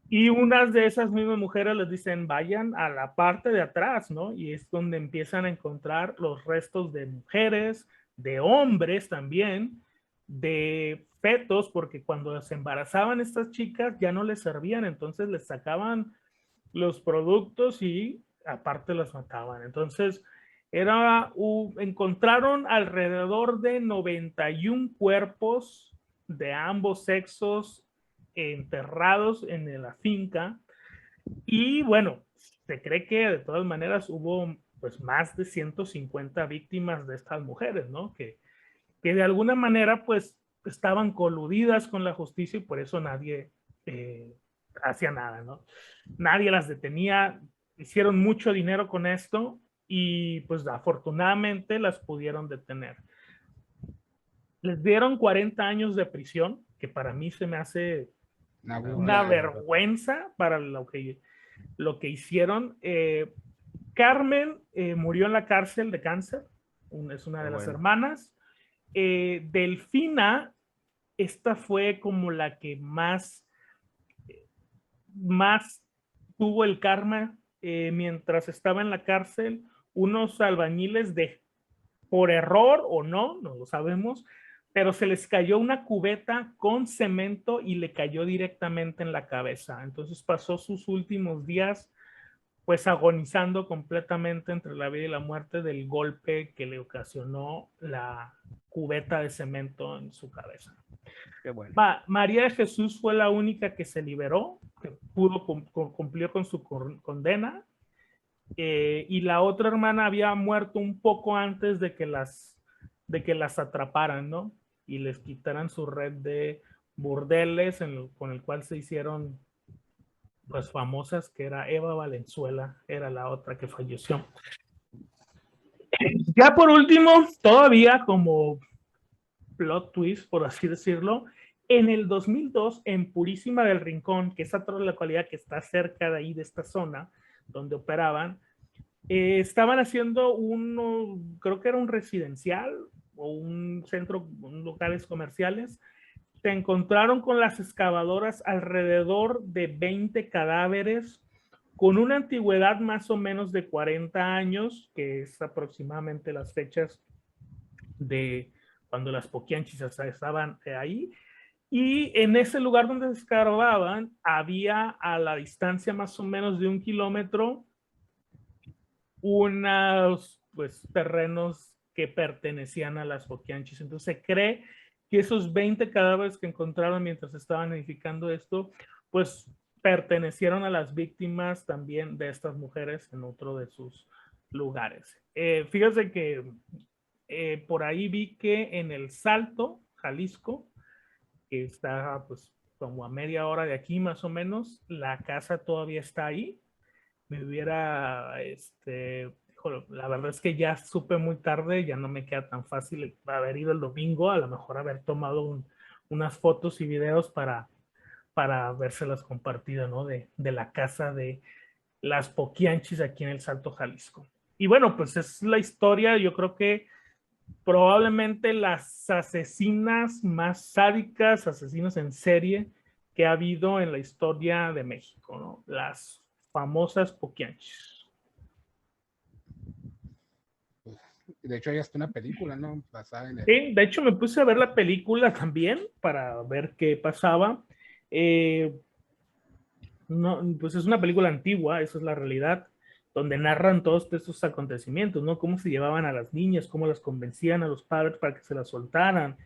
y unas de esas mismas mujeres les dicen, vayan a la parte de atrás, ¿no? Y es donde empiezan a encontrar los restos de mujeres, de hombres también, de fetos, porque cuando se embarazaban estas chicas ya no les servían, entonces les sacaban los productos y aparte las mataban. Entonces, encontraron alrededor de 91 cuerpos de ambos sexos enterrados en la finca. Y bueno, se cree que de todas maneras hubo pues más de 150 víctimas de estas mujeres, ¿no? Que de alguna manera pues estaban coludidas con la justicia y por eso nadie hacía nada, ¿no? Nadie las detenía, hicieron mucho dinero con esto y pues afortunadamente las pudieron detener. Les dieron 40 años de prisión, que para mí se me hace una vergüenza para lo que hicieron. Carmen murió en la cárcel de cáncer, es una de las hermanas. Delfina, esta fue como la que más tuvo el karma. Mientras estaba en la cárcel, unos albañiles por error o no lo sabemos, pero se les cayó una cubeta con cemento y le cayó directamente en la cabeza. Entonces pasó sus últimos días pues agonizando completamente entre la vida y la muerte del golpe que le ocasionó la cubeta de cemento en su cabeza. Qué bueno. María de Jesús fue la única que se liberó, que pudo cumplir con su condena, y la otra hermana había muerto un poco antes de que las atraparan, ¿no? Y les quitaran su red de burdeles con el cual se hicieron pues famosas, que era Eva Valenzuela, era la otra que falleció. Ya por último, todavía como plot twist, por así decirlo, en el 2002, en Purísima del Rincón, que es otra localidad que está cerca de ahí, de esta zona donde operaban, estaban haciendo creo que era un residencial o un centro, locales comerciales. Se encontraron con las excavadoras alrededor de 20 cadáveres con una antigüedad más o menos de 40 años, que es aproximadamente las fechas de cuando las Poquianchis estaban ahí. Y en ese lugar donde se excavaban había a la distancia más o menos de 1 kilómetro unos pues terrenos que pertenecían a las Poquianchis. Entonces se cree que esos 20 cadáveres que encontraron mientras estaban edificando esto, pues pertenecieron a las víctimas también de estas mujeres en otro de sus lugares. Fíjense que por ahí vi que en El Salto, Jalisco, que está pues como a media hora de aquí más o menos, la casa todavía está ahí. Me hubiera, la verdad es que ya supe muy tarde, ya no me queda tan fácil haber ido el domingo, a lo mejor haber tomado unas fotos y videos para vérselas compartidas, ¿no? De la casa de las Poquianchis aquí en El Salto, Jalisco. Y bueno, pues es la historia, yo creo que probablemente las asesinas más sádicas, asesinos en serie que ha habido en la historia de México, ¿no? Las famosas Poquianchis. De hecho, hay hasta una película, ¿no? Basada en Sí, de hecho me puse a ver la película también para ver qué pasaba. No, pues es una película antigua, eso es la realidad, donde narran todos estos acontecimientos, ¿no? Cómo se llevaban a las niñas, cómo las convencían a los padres para que se las soltaran,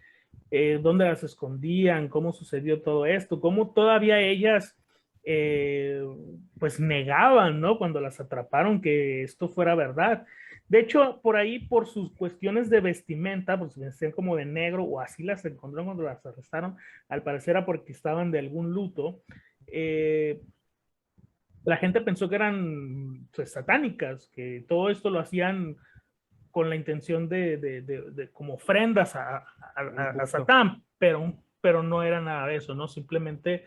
dónde las escondían, cómo sucedió todo esto, cómo todavía ellas pues negaban, ¿no? Cuando las atraparon que esto fuera verdad. De hecho, por ahí, por sus cuestiones de vestimenta, pues vestían como de negro, o así las encontraron cuando las arrestaron, al parecer era porque estaban de algún luto. La gente pensó que eran pues, satánicas, que todo esto lo hacían con la intención de como ofrendas a Satán, pero pero no era nada de eso, ¿no? Simplemente,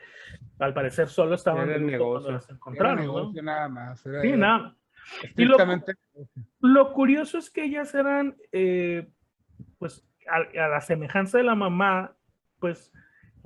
al parecer, solo estaban Era de el luto cuando negocio. las Era encontraron, ¿no? negocio nada más. Sí, Era nada. Y estrictamente. lo curioso es que ellas eran, pues, a la semejanza de la mamá, pues,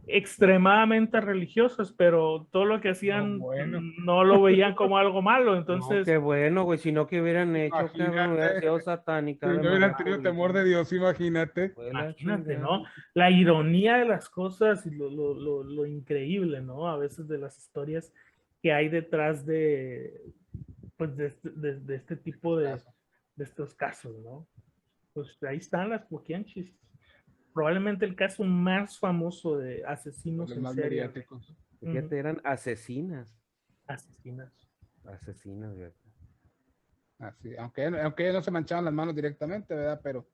extremadamente religiosas, pero todo lo que hacían bueno. no lo veían como algo malo. No, Entonces, qué bueno, güey. Si no, que hubieran hecho, cabrón, hubiera Imagínate, sido si satánica de no hubieran madre tenido temor de Dios, imagínate. Fue la imagínate, chingada. ¿no? La ironía de las cosas y lo increíble, ¿no? A veces de las historias que hay detrás de, pues, de este tipo de estos casos, ¿no? Pues ahí están las Poquianchis. Probablemente el caso más famoso de asesinos Los en más serie. mediáticos. Fíjate, eran asesinas. Asesinas. Asesinas, güey. Así, aunque ellos no se manchaban las manos directamente, ¿verdad? Pero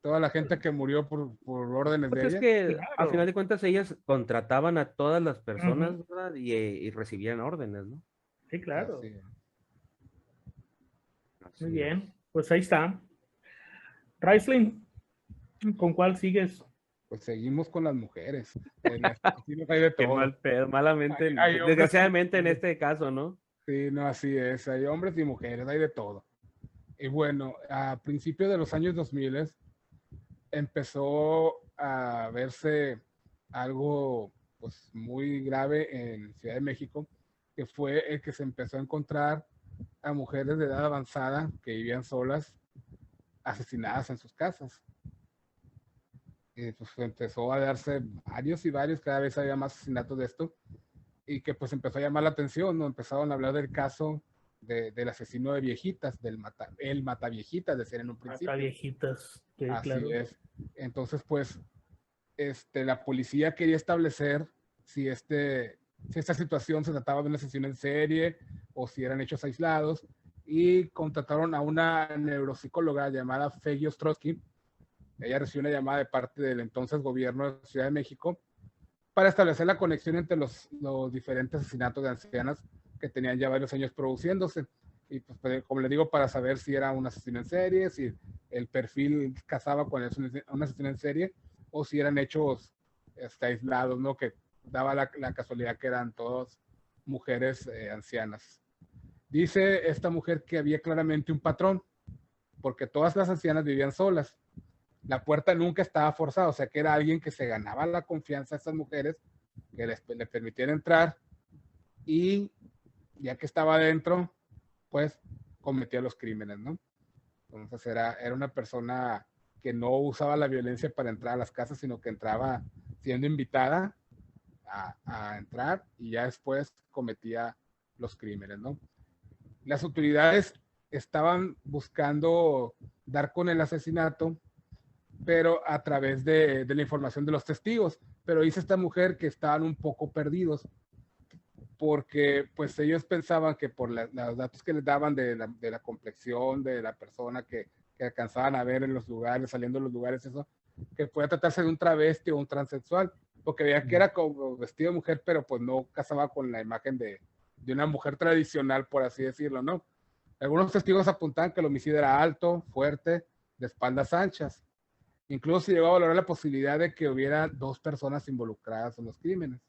toda la gente que murió por órdenes Pues de es ella. que a Claro. final de cuentas ellas contrataban a todas las personas, Ujú. ¿verdad? Y recibían órdenes, ¿no? Sí, claro. Así es. Muy Así es. bien. Pues ahí está. Raisling, ¿con cuál sigues? Pues seguimos con las mujeres. En asesinos hay de Qué todo. mal pedo, malamente, Hay hombres desgraciadamente en y este caso, ¿no? sí, no, así es. Hay hombres y mujeres, hay de todo. Y bueno, a principios de los años 2000 empezó a verse algo pues muy grave en Ciudad de México, que fue el que se empezó a encontrar a mujeres de edad avanzada que vivían solas, asesinadas en sus casas. Y pues empezó a darse varios y varios, cada vez había más asesinatos de esto, y que pues empezó a llamar la atención, ¿no? Empezaron a hablar del caso del asesino de viejitas, el mataviejitas, decían en un Acá principio. viejitas. Sí, Así claro. es. Entonces, pues, la policía quería establecer si, si esta situación se trataba de una asesino en serie o si eran hechos aislados, y contrataron a una neuropsicóloga llamada Feggy Ostrowski. Ella recibió una llamada de parte del entonces gobierno de Ciudad de México para establecer la conexión entre los diferentes asesinatos de ancianas que tenían ya varios años produciéndose. Y pues, como le digo, para saber si era un asesino en serie, si el perfil casaba con un asesino en serie, o si eran hechos aislados, ¿no? Que daba la casualidad que eran todas mujeres ancianas. Dice esta mujer que había claramente un patrón, porque todas las ancianas vivían solas. La puerta nunca estaba forzada, o sea que era alguien que se ganaba la confianza a estas mujeres, que le permitían entrar, y ya que estaba adentro, pues cometía los crímenes, ¿no? Entonces era una persona que no usaba la violencia para entrar a las casas, sino que entraba siendo invitada a entrar y ya después cometía los crímenes, ¿no? Las autoridades estaban buscando dar con el asesinato, pero a través de la información de los testigos. Pero dice esta mujer que estaban un poco perdidos, porque pues ellos pensaban que por los datos que les daban de la complexión de la persona que alcanzaban a ver en los lugares, saliendo de los lugares, eso, que podía tratarse de un travesti o un transexual, porque veía que era como vestido de mujer, pero pues no casaba con la imagen de una mujer tradicional, por así decirlo, ¿no? Algunos testigos apuntaban que el homicidio era alto, fuerte, de espaldas anchas. Incluso se llegó a valorar la posibilidad de que hubiera dos personas involucradas en los crímenes.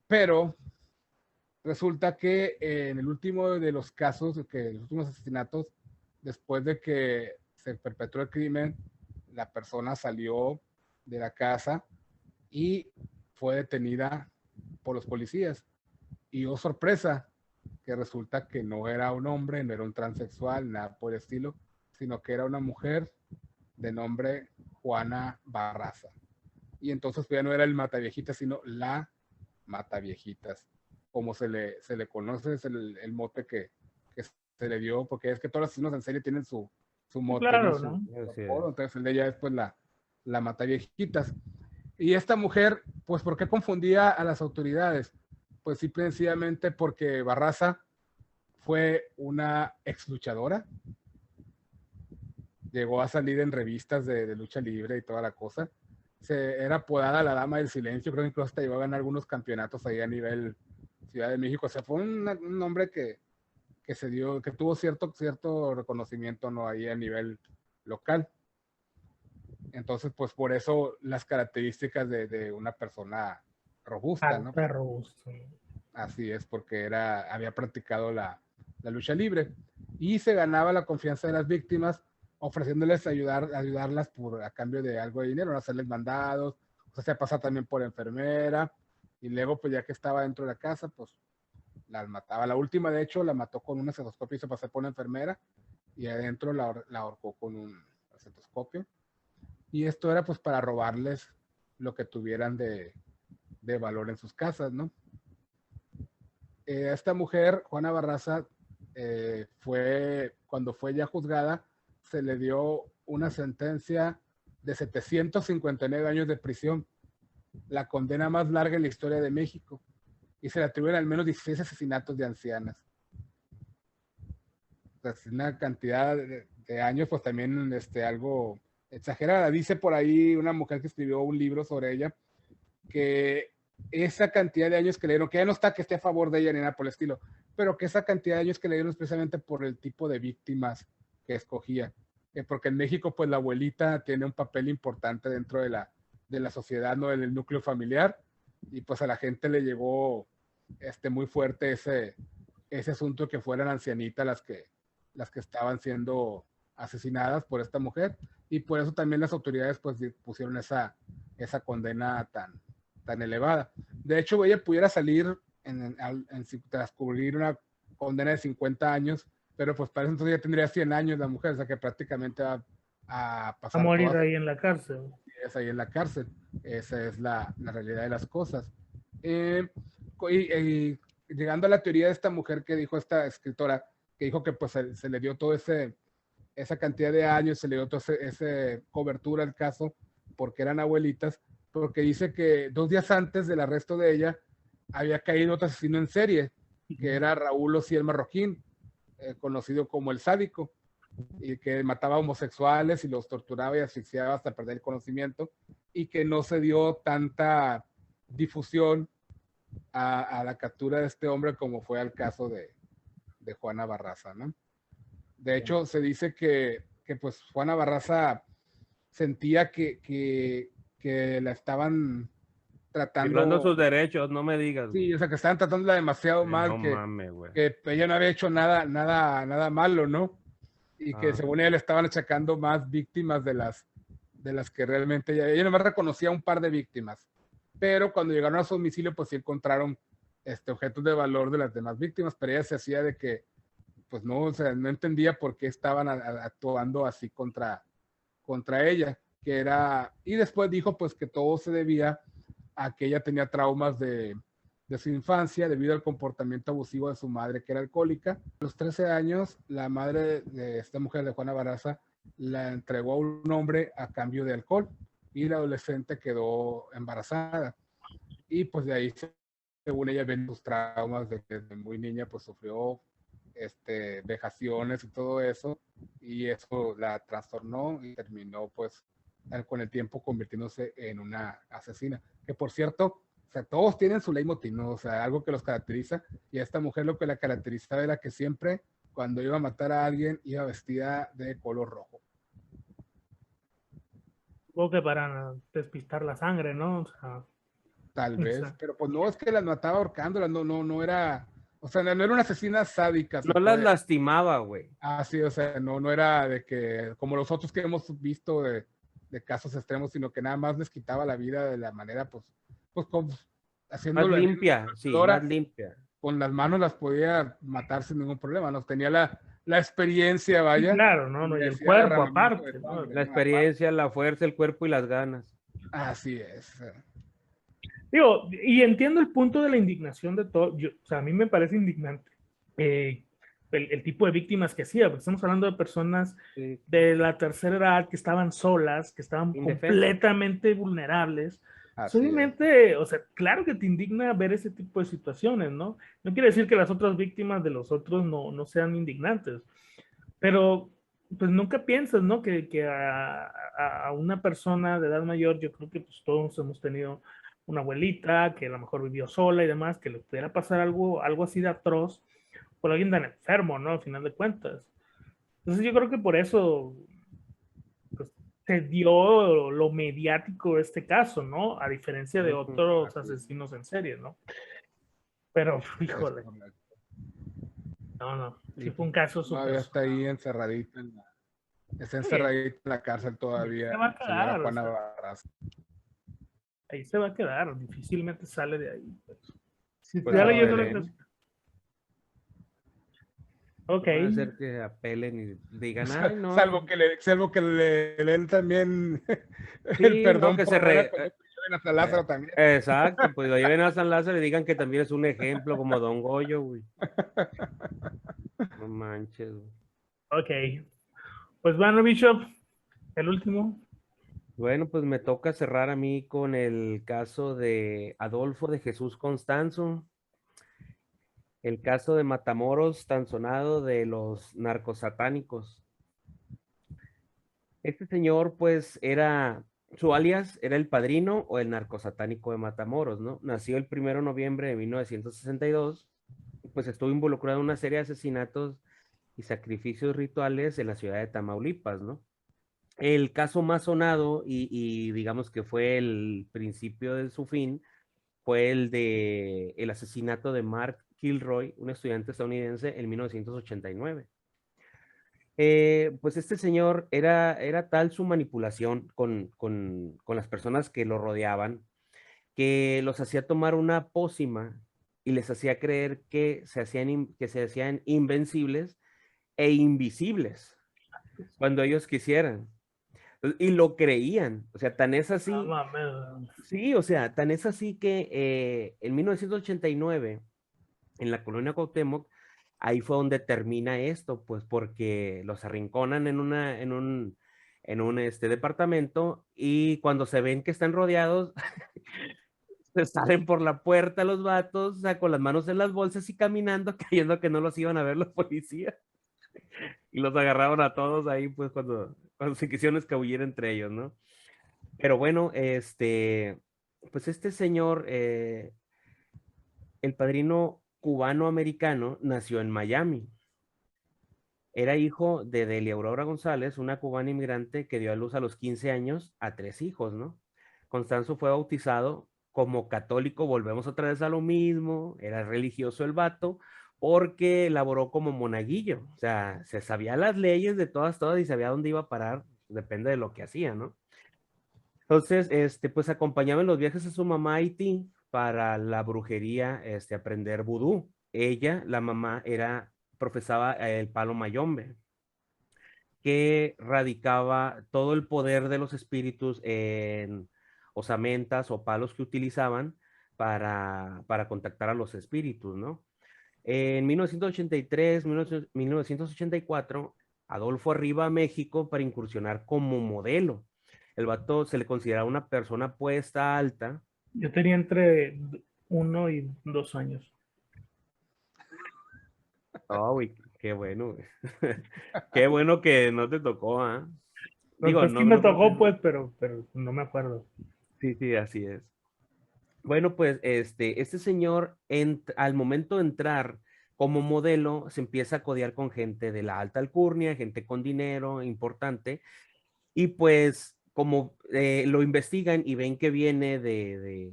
Pero resulta que en el último de los casos, los últimos asesinatos, después de que se perpetró el crimen, la persona salió de la casa y fue detenida por los policías. Y oh sorpresa, que resulta que no era un hombre, no era un transexual, nada por el estilo, sino que era una mujer de nombre Juana Barraza. Y entonces pues ya no era el Mataviejitas, sino la Mataviejitas, como se le conoce, es el mote que se le dio, porque es que todos los asesinos en serie tienen su mote, Claro, ¿no? ¿no? Entonces el de ella es pues la Mataviejitas. Y esta mujer, pues, ¿por qué confundía a las autoridades? Pues sí, sencillamente porque Barraza fue una ex luchadora, llegó a salir en revistas de lucha libre y toda la cosa. Era apodada la Dama del Silencio, creo que incluso hasta llegó a ganar algunos campeonatos ahí a nivel Ciudad de México. O sea, fue un nombre que se dio, que tuvo cierto reconocimiento, ¿no? Ahí a nivel local. Entonces, pues por eso las características de una persona robusta, ¿no? Alta, robusto. Así es, porque había practicado la lucha libre y se ganaba la confianza de las víctimas ofreciéndoles ayudarlas a cambio de algo de dinero, no hacerles mandados, o sea, pasar también por enfermera y luego pues ya que estaba dentro de la casa, pues las mataba. La última de hecho la mató con un estetoscopio y se pasó por una enfermera y adentro la ahorcó con un estetoscopio y esto era pues para robarles lo que tuvieran de valor en sus casas, ¿no? Esta mujer, Juana Barraza, cuando fue ya juzgada, se le dio una sentencia de 759 años de prisión, la condena más larga en la historia de México, y se le atribuyen al menos 16 asesinatos de ancianas. Pues una cantidad de años, pues también algo exagerada. Dice por ahí una mujer que escribió un libro sobre ella, que esa cantidad de años que le dieron, que ya no está que esté a favor de ella ni nada por el estilo, pero que esa cantidad de años que le dieron es precisamente por el tipo de víctimas que escogía. Porque en México, pues la abuelita tiene un papel importante dentro de la sociedad, ¿no? En el núcleo familiar, y pues a la gente le llegó muy fuerte ese asunto que fueran ancianitas las que estaban siendo asesinadas por esta mujer, y por eso también las autoridades pues pusieron esa condena tan elevada. De hecho, ella pudiera salir tras cubrir una condena de 50 años, pero pues para eso entonces ya tendría 100 años la mujer, o sea que prácticamente va a pasar a morir todas ahí en la cárcel. es ahí en la cárcel. Esa es la realidad de las cosas. Y llegando a la teoría de esta mujer que dijo esta escritora, que dijo que pues se le dio todo esa cantidad de años, se le dio toda esa cobertura al caso, porque eran abuelitas, porque dice que 2 días antes del arresto de ella, había caído otro asesino en serie, que era Raúl Ociel Marroquín, conocido como el Sádico, y que mataba homosexuales y los torturaba y asfixiaba hasta perder el conocimiento, y que no se dio tanta difusión a la captura de este hombre como fue el caso de Juana Barraza, ¿no? De hecho, se dice que pues Juana Barraza sentía que la estaban tratando... Violando sus derechos, no me digas. Sí, o sea, que estaban tratándola demasiado mal, no mames, güey. que ella no había hecho nada malo, ¿no? Y que según ella le estaban achacando más víctimas de las que realmente ella nomás reconocía un par de víctimas, pero cuando llegaron a su domicilio pues sí encontraron objetos de valor de las demás víctimas, pero ella se hacía de que pues no, o sea, no entendía por qué estaban actuando así contra ella, que era, y después dijo pues que todo se debía a que ella tenía traumas de su infancia debido al comportamiento abusivo de su madre, que era alcohólica. A los 13 años, la madre de esta mujer, de Juana Barraza, la entregó a un hombre a cambio de alcohol y la adolescente quedó embarazada. Y pues de ahí, según ella, ven sus traumas de que desde muy niña pues sufrió vejaciones y todo eso, y eso la trastornó y terminó pues con el tiempo convirtiéndose en una asesina. Que por cierto, o sea, todos tienen su leitmotiv, ¿no? O sea, algo que los caracteriza, y a esta mujer lo que la caracterizaba era que siempre, cuando iba a matar a alguien, iba vestida de color rojo. Supongo que para despistar la sangre, ¿no? O sea, tal vez, pero pues no, es que las mataba ahorcándolas, no era, o sea, no era una asesina sádica. No las lastimaba, güey. Ah, sí, o sea, no era de que, como los otros que hemos visto de casos extremos, sino que nada más les quitaba la vida de la manera, pues como haciéndolo más limpia, sí, más limpia. Con las manos las podía matar sin ningún problema, ¿no? Tenía la experiencia, vaya. Sí, claro, ¿no? Y el cuerpo aparte. Sangre, la experiencia, la fuerza, el cuerpo y las ganas. Así es. Digo, y entiendo el punto de la indignación de todo. O sea, a mí me parece indignante el tipo de víctimas que hacía, porque estamos hablando de personas de la tercera edad que estaban solas, que estaban completamente vulnerables. Obviamente, o sea, claro que te indigna ver ese tipo de situaciones, ¿no? No quiere decir que las otras víctimas de los otros no sean indignantes, pero pues nunca piensas, ¿no? Que a una persona de edad mayor, yo creo que pues todos hemos tenido una abuelita que a lo mejor vivió sola y demás, que le pudiera pasar algo así de atroz por alguien tan enfermo, ¿no? Al final de cuentas. Entonces yo creo que por eso pues, se dio lo mediático de este caso, ¿no? A diferencia de otros asesinos en serie, ¿no? Pero, híjole. No, sí fue un caso súper. Todavía está ahí encerradito está encerradito en la cárcel todavía. Se va a quedar, Juana Barraza. Ahí se va a quedar, difícilmente sale de ahí. Si Pues está no, leyendo la... Ok. Puede hacer que apelen y digan, ay, no. Salvo que le den también Sí, el perdón no, que por se lleven a San Lázaro también. Exacto, pues lo lleven a San Lázaro y digan que también es un ejemplo como Don Goyo, güey. No manches, güey. Ok. Pues bueno, Bishop, el último. Bueno, pues me toca cerrar a mí con el caso de Adolfo de Jesús Constanzo. El caso de Matamoros, tan sonado de los narcosatánicos. Este señor, pues, su alias era el Padrino o el narcosatánico de Matamoros, ¿no? Nació el 1 de noviembre de 1962, pues estuvo involucrado en una serie de asesinatos y sacrificios rituales en la ciudad de Tamaulipas, ¿no? El caso más sonado y digamos que fue el principio de su fin, fue el asesinato de Mark Kilroy, un estudiante estadounidense, en 1989. Pues este señor era tal su manipulación con las personas que lo rodeaban, que los hacía tomar una pócima y les hacía creer que que se hacían invencibles e invisibles cuando ellos quisieran. Y lo creían, o sea, tan es así. Sí, o sea, tan es así que en 1989, en la colonia Cuauhtémoc, ahí fue donde termina esto, pues porque los arrinconan en un departamento y cuando se ven que están rodeados, se salen por la puerta los vatos, o sea, con las manos en las bolsas y caminando, creyendo que no los iban a ver los policías. Y los agarraron a todos ahí, pues cuando se quisieron escabullir entre ellos, ¿no? Pero bueno, pues este señor, el Padrino cubano-americano, nació en Miami. Era hijo de Delia Aurora González, una cubana inmigrante que dio a luz a los 15 años a 3 hijos, ¿no? Constanzo fue bautizado como católico, volvemos otra vez a lo mismo, era religioso el vato, porque laboró como monaguillo, o sea, se sabía las leyes de todas y sabía dónde iba a parar, depende de lo que hacía, ¿no? Entonces, pues acompañaba en los viajes a su mamá a Haití para la brujería, aprender vudú. Ella, la mamá, profesaba el palo mayombe, que radicaba todo el poder de los espíritus en osamentas o palos que utilizaban para contactar a los espíritus, ¿no? En 1983, 1984, Adolfo arriba a México para incursionar como modelo. El vato se le considera una persona puesta alta. Yo tenía entre 1 y 2 años. Oh, uy, qué bueno. Qué bueno que no te tocó, ¿ah? Digo, pues sí me tocó, pues, pero no me acuerdo. Sí, sí, así es. Bueno, pues este señor, al momento de entrar como modelo, se empieza a codear con gente de la alta alcurnia, gente con dinero importante, y pues como lo investigan y ven que viene de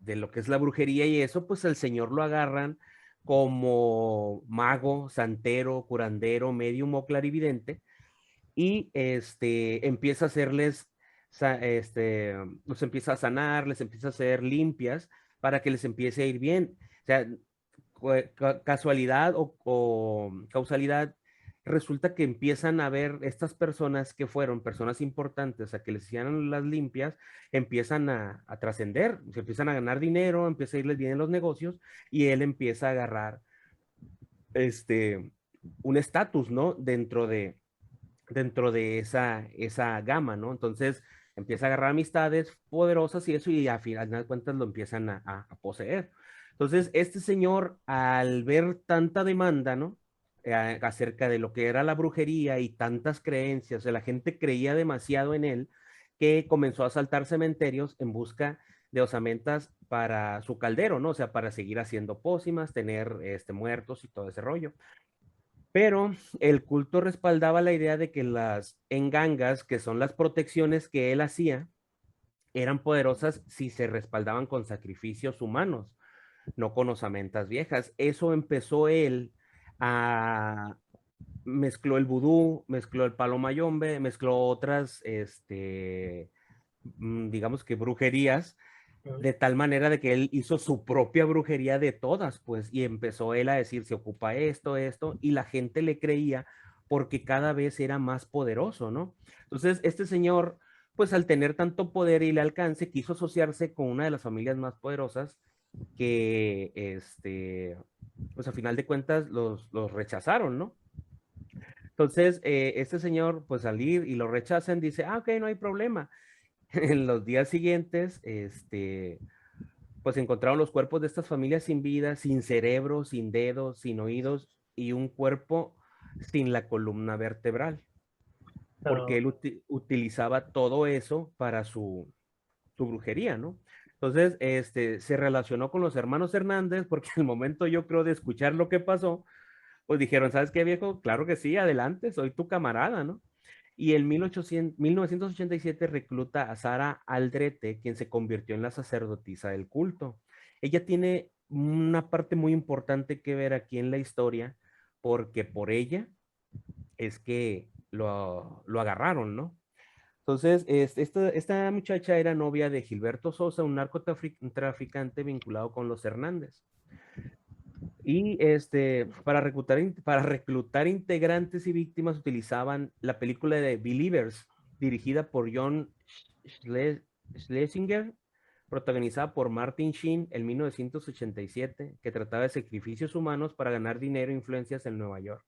lo que es la brujería y eso, pues el señor lo agarran como mago, santero, curandero, médium o clarividente, y empieza a hacerles, los empieza a sanar, les empieza a hacer limpias para que les empiece a ir bien. O sea, casualidad o causalidad, resulta que empiezan a ver estas personas que fueron personas importantes a que les hicieran las limpias, empiezan a trascender, se empiezan a ganar dinero, empieza a irles bien en los negocios y él empieza a agarrar un estatus, ¿no? Dentro de esa gama, ¿no? Entonces empieza a agarrar amistades poderosas y eso, y a final de cuentas lo empiezan a poseer. Entonces, este señor, al ver tanta demanda, ¿no? Acerca de lo que era la brujería y tantas creencias, o sea, la gente creía demasiado en él, que comenzó a asaltar cementerios en busca de osamentas para su caldero, ¿no? O sea, para seguir haciendo pócimas, tener muertos y todo ese rollo. Pero el culto respaldaba la idea de que las engangas, que son las protecciones que él hacía, eran poderosas si se respaldaban con sacrificios humanos, no con osamentas viejas. Eso empezó él a mezcló el vudú, mezcló el palo mayombe, mezcló otras, digamos que brujerías, de tal manera de que él hizo su propia brujería de todas, pues, y empezó él a decir, se ocupa esto, y la gente le creía porque cada vez era más poderoso, ¿no? Entonces, este señor, pues, al tener tanto poder y el alcance, quiso asociarse con una de las familias más poderosas que, pues, a final de cuentas, los rechazaron, ¿no? Entonces, este señor, pues, al ir y lo rechazan, dice, ah, ok, no hay problema. En los días siguientes, pues encontraron los cuerpos de estas familias sin vida, sin cerebro, sin dedos, sin oídos y un cuerpo sin la columna vertebral, porque él utilizaba todo eso para su brujería, ¿no? Entonces, se relacionó con los hermanos Hernández, porque al momento yo creo de escuchar lo que pasó, pues dijeron, ¿sabes qué, viejo? Claro que sí, adelante, soy tu camarada, ¿no? Y en 1987 recluta a Sara Aldrete, quien se convirtió en la sacerdotisa del culto. Ella tiene una parte muy importante que ver aquí en la historia, porque por ella es que lo agarraron, ¿no? Entonces, esta muchacha era novia de Gilberto Sosa, un narcotraficante vinculado con los Hernández. Y para reclutar integrantes y víctimas utilizaban la película de Believers, dirigida por John Schlesinger, protagonizada por Martin Sheen en 1987, que trataba de sacrificios humanos para ganar dinero e influencias en Nueva York.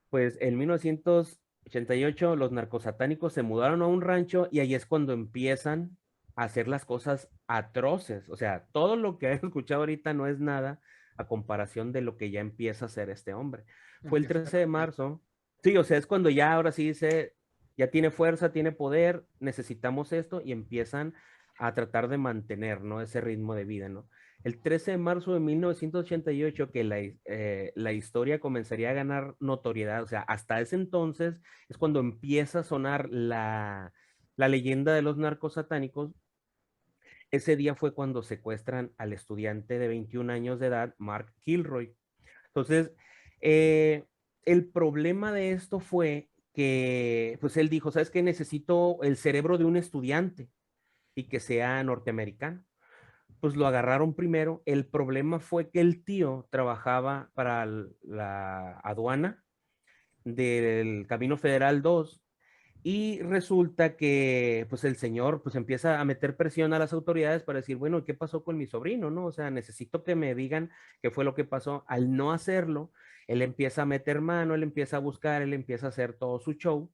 Pues en 1988 los narcosatánicos se mudaron a un rancho y ahí es cuando empiezan a hacer las cosas atroces. O sea, todo lo que he escuchado ahorita no es nada a comparación de lo que ya empieza a hacer este hombre. Fue el 13 de marzo. Sí, o sea, es cuando ya ahora sí dice, ya tiene fuerza, tiene poder, necesitamos esto y empiezan a tratar de mantener, ¿no? Ese ritmo de vida, ¿no? El 13 de marzo de 1988, que la historia comenzaría a ganar notoriedad, o sea, hasta ese entonces es cuando empieza a sonar la leyenda de los narcos satánicos. Ese día fue cuando secuestran al estudiante de 21 años de edad, Mark Kilroy. Entonces, el problema de esto fue que, pues él dijo, ¿sabes qué? Necesito el cerebro de un estudiante y que sea norteamericano. Pues lo agarraron primero. El problema fue que el tío trabajaba para la aduana del Camino Federal 2 y resulta que pues el señor pues empieza a meter presión a las autoridades para decir, bueno, ¿qué pasó con mi sobrino? ¿No? O sea, necesito que me digan qué fue lo que pasó. Al no hacerlo, él empieza a meter mano, él empieza a buscar, él empieza a hacer todo su show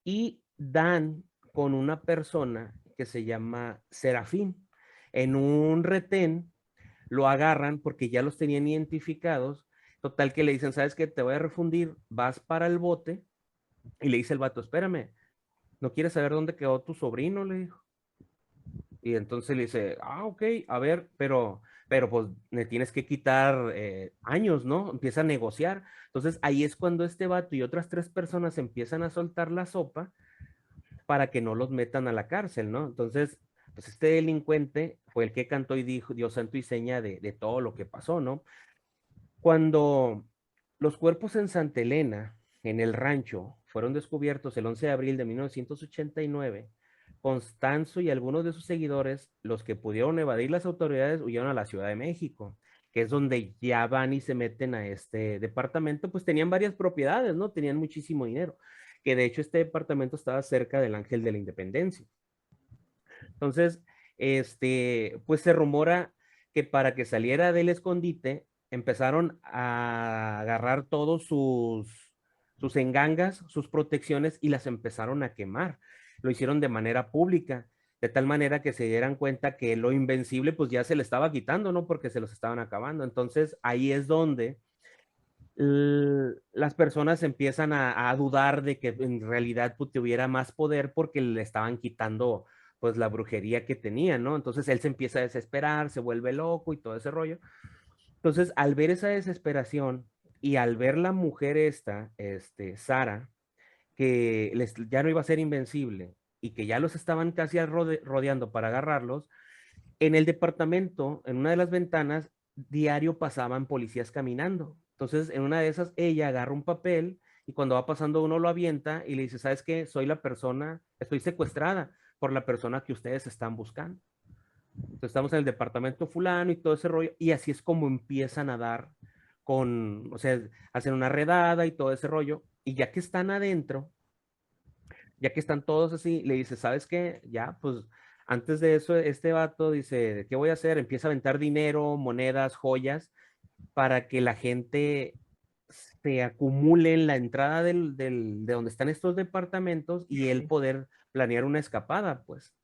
y dan con una persona que se llama Serafín. En un retén lo agarran porque ya los tenían identificados. Total que le dicen, ¿sabes qué? Te voy a refundir, vas para el bote. Y le dice el vato, espérame, ¿no quieres saber dónde quedó tu sobrino? Le dijo. Y entonces le dice, ah, ok, a ver, pero pues me tienes que quitar años, ¿no? Empieza a negociar. Entonces ahí es cuando este vato y otras 3 personas empiezan a soltar la sopa para que no los metan a la cárcel, ¿no? Entonces, pues este delincuente fue el que cantó y dijo, dio santo y seña de todo lo que pasó, ¿no? Cuando los cuerpos en Santa Elena, en el rancho, fueron descubiertos el 11 de abril de 1989, Constanzo y algunos de sus seguidores, los que pudieron evadir las autoridades, huyeron a la Ciudad de México, que es donde ya van y se meten a este departamento, pues tenían varias propiedades, ¿no? Tenían muchísimo dinero, que de hecho este departamento estaba cerca del Ángel de la Independencia. Entonces, pues se rumora que para que saliera del escondite, empezaron a agarrar todos sus engangas, sus protecciones y las empezaron a quemar. Lo hicieron de manera pública, de tal manera que se dieran cuenta que lo invencible pues ya se le estaba quitando, ¿no? Porque se los estaban acabando. Entonces ahí es donde las personas empiezan a dudar de que en realidad pues, tuviera más poder porque le estaban quitando pues la brujería que tenía, ¿no? Entonces él se empieza a desesperar, se vuelve loco y todo ese rollo. Entonces, al ver esa desesperación y al ver la mujer esta, Sara, que ya no iba a ser invencible y que ya los estaban casi rodeando para agarrarlos, en el departamento, en una de las ventanas, diario pasaban policías caminando. Entonces, en una de esas, ella agarra un papel y cuando va pasando uno lo avienta y le dice, ¿sabes qué? Soy la persona, estoy secuestrada por la persona que ustedes están buscando. Entonces, estamos en el departamento fulano y todo ese rollo, y así es como empiezan a dar o sea, hacen una redada y todo ese rollo, y ya que están adentro, ya que están todos así, le dice, ¿sabes qué? Ya, pues antes de eso, este vato dice, ¿qué voy a hacer? Empieza a aventar dinero, monedas, joyas, para que la gente se acumule en la entrada de donde están estos departamentos y él poder planear una escapada, pues.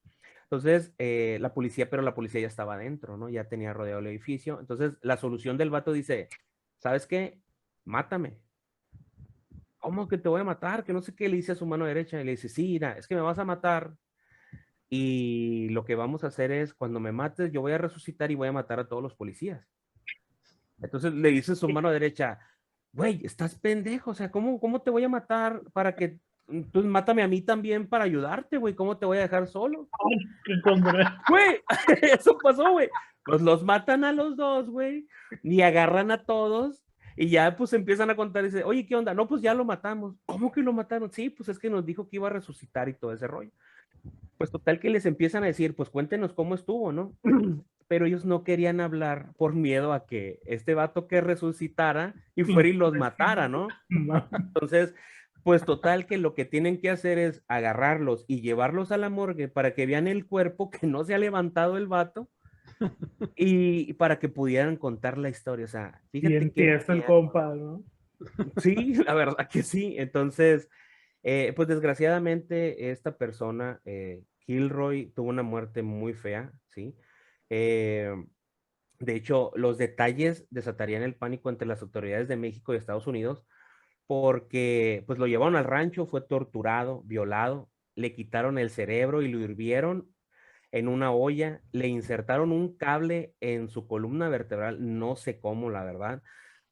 Entonces, pero la policía ya estaba adentro, ¿no? Ya tenía rodeado el edificio. Entonces, la solución del vato dice, ¿sabes qué? Mátame. ¿Cómo que te voy a matar? Que no sé qué le dice a su mano derecha. Y le dice, sí, mira, es que me vas a matar. Y lo que vamos a hacer es, cuando me mates, yo voy a resucitar y voy a matar a todos los policías. Entonces le dice a su mano derecha, güey, estás pendejo, o sea, ¿cómo te voy a matar para que, pues mátame a mí también para ayudarte, güey, ¿cómo te voy a dejar solo? Güey, eso pasó, güey. Pues los matan a los dos, güey, y agarran a todos, y ya pues empiezan a contar y dice, oye, ¿qué onda? No, pues ya lo matamos. ¿Cómo que lo mataron? Sí, pues es que nos dijo que iba a resucitar y todo ese rollo. Pues total que les empiezan a decir, pues cuéntenos cómo estuvo, ¿no? Pero ellos no querían hablar por miedo a que este vato que resucitara y fuera y los matara, ¿no? Entonces, pues total que lo que tienen que hacer es agarrarlos y llevarlos a la morgue para que vean el cuerpo, que no se ha levantado el vato, y para que pudieran contar la historia. O sea, Y fíjate que... empieza el compa, ¿no? Sí, la verdad que sí. Entonces, pues desgraciadamente esta persona, Kilroy, tuvo una muerte muy fea, ¿sí? Eh, de hecho, los detalles desatarían el pánico entre las autoridades de México y Estados Unidos porque pues lo llevaron al rancho, fue torturado, violado, le quitaron el cerebro y lo hirvieron en una olla, le insertaron un cable en su columna vertebral, no sé cómo, la verdad,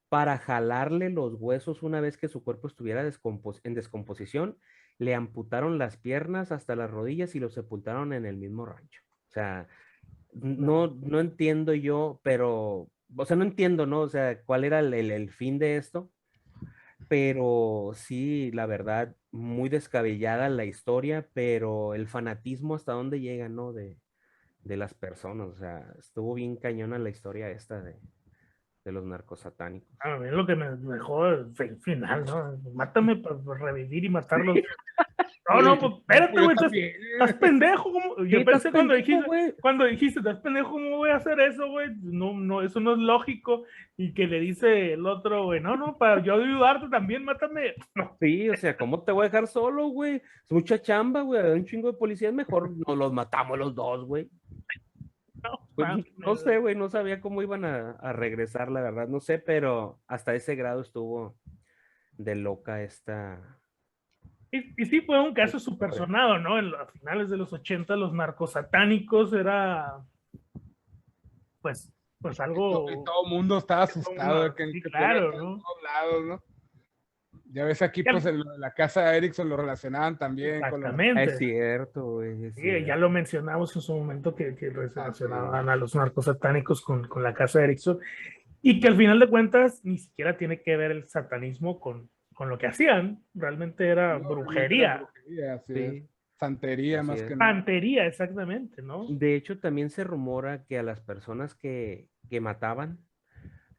para jalarle los huesos una vez que su cuerpo estuviera en descomposición, le amputaron las piernas hasta las rodillas y lo sepultaron en el mismo rancho. O sea, no entiendo yo, pero, o sea, no entiendo, ¿no? O sea, cuál era el fin de esto, pero sí, la verdad, muy descabellada la historia, pero el fanatismo hasta dónde llega, ¿no? De las personas, o sea, estuvo bien cañona la historia esta de los narcos satánicos. A mí lo que me dejó el final, ¿no? Mátame para revivir y matarlos. No, pues espérate, güey, estás pendejo. ¿Cómo? Yo pensé cuando dijiste, estás pendejo, ¿cómo voy a hacer eso, güey? No, eso no es lógico. Y que le dice el otro, güey, no, para yo ayudarte también, mátame. No. Sí, o sea, ¿cómo te voy a dejar solo, güey? Es mucha chamba, güey, hay un chingo de policías, mejor nos los matamos los dos, güey. Pues, no sé, güey, no sabía cómo iban a regresar, la verdad, no sé, pero hasta ese grado estuvo de loca esta... Y sí, fue un caso súper sonado, ¿no? A finales de los 80, los narcos satánicos era, pues algo... Y todo el mundo estaba asustado. Sí, claro, ¿no? En todos lados, ¿no? Ya ves aquí, pues en la casa de Erickson lo relacionaban también. Exactamente. Es cierto, güey. Sí, ya lo mencionamos en su momento que relacionaban a los narcos satánicos con la casa de Erickson y que al final de cuentas ni siquiera tiene que ver el satanismo con lo que hacían. Realmente era brujería. Sí. Santería más que nada. Santería, exactamente, ¿no? De hecho, también se rumora que a las personas que mataban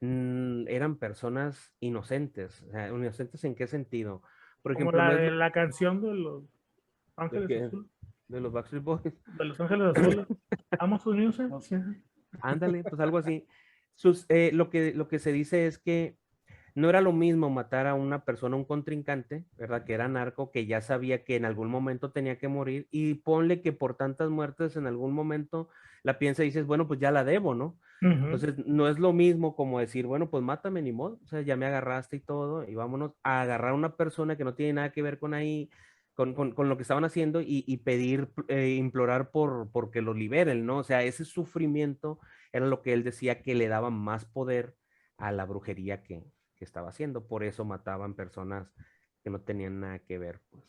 eran personas inocentes. O sea, ¿inocentes en qué sentido? Por Como ejemplo, la canción de los Ángeles Azules. De los Backstreet Boys. De los Ángeles Azules. Vamos unirse. Ándale, pues algo así. Lo que se dice es que no era lo mismo matar a una persona, un contrincante, ¿verdad? Que era narco, que ya sabía que en algún momento tenía que morir, y ponle que por tantas muertes en algún momento la piensa y dices, bueno, pues ya la debo, ¿no? Entonces, no es lo mismo como decir, bueno, pues mátame ni modo, o sea, ya me agarraste y todo, y vámonos a agarrar a una persona que no tiene nada que ver con ahí, con lo que estaban haciendo y pedir, implorar porque lo liberen, ¿no? O sea, ese sufrimiento era lo que él decía que le daba más poder a la brujería que que estaba haciendo. Por eso mataban personas que no tenían nada que ver, pues.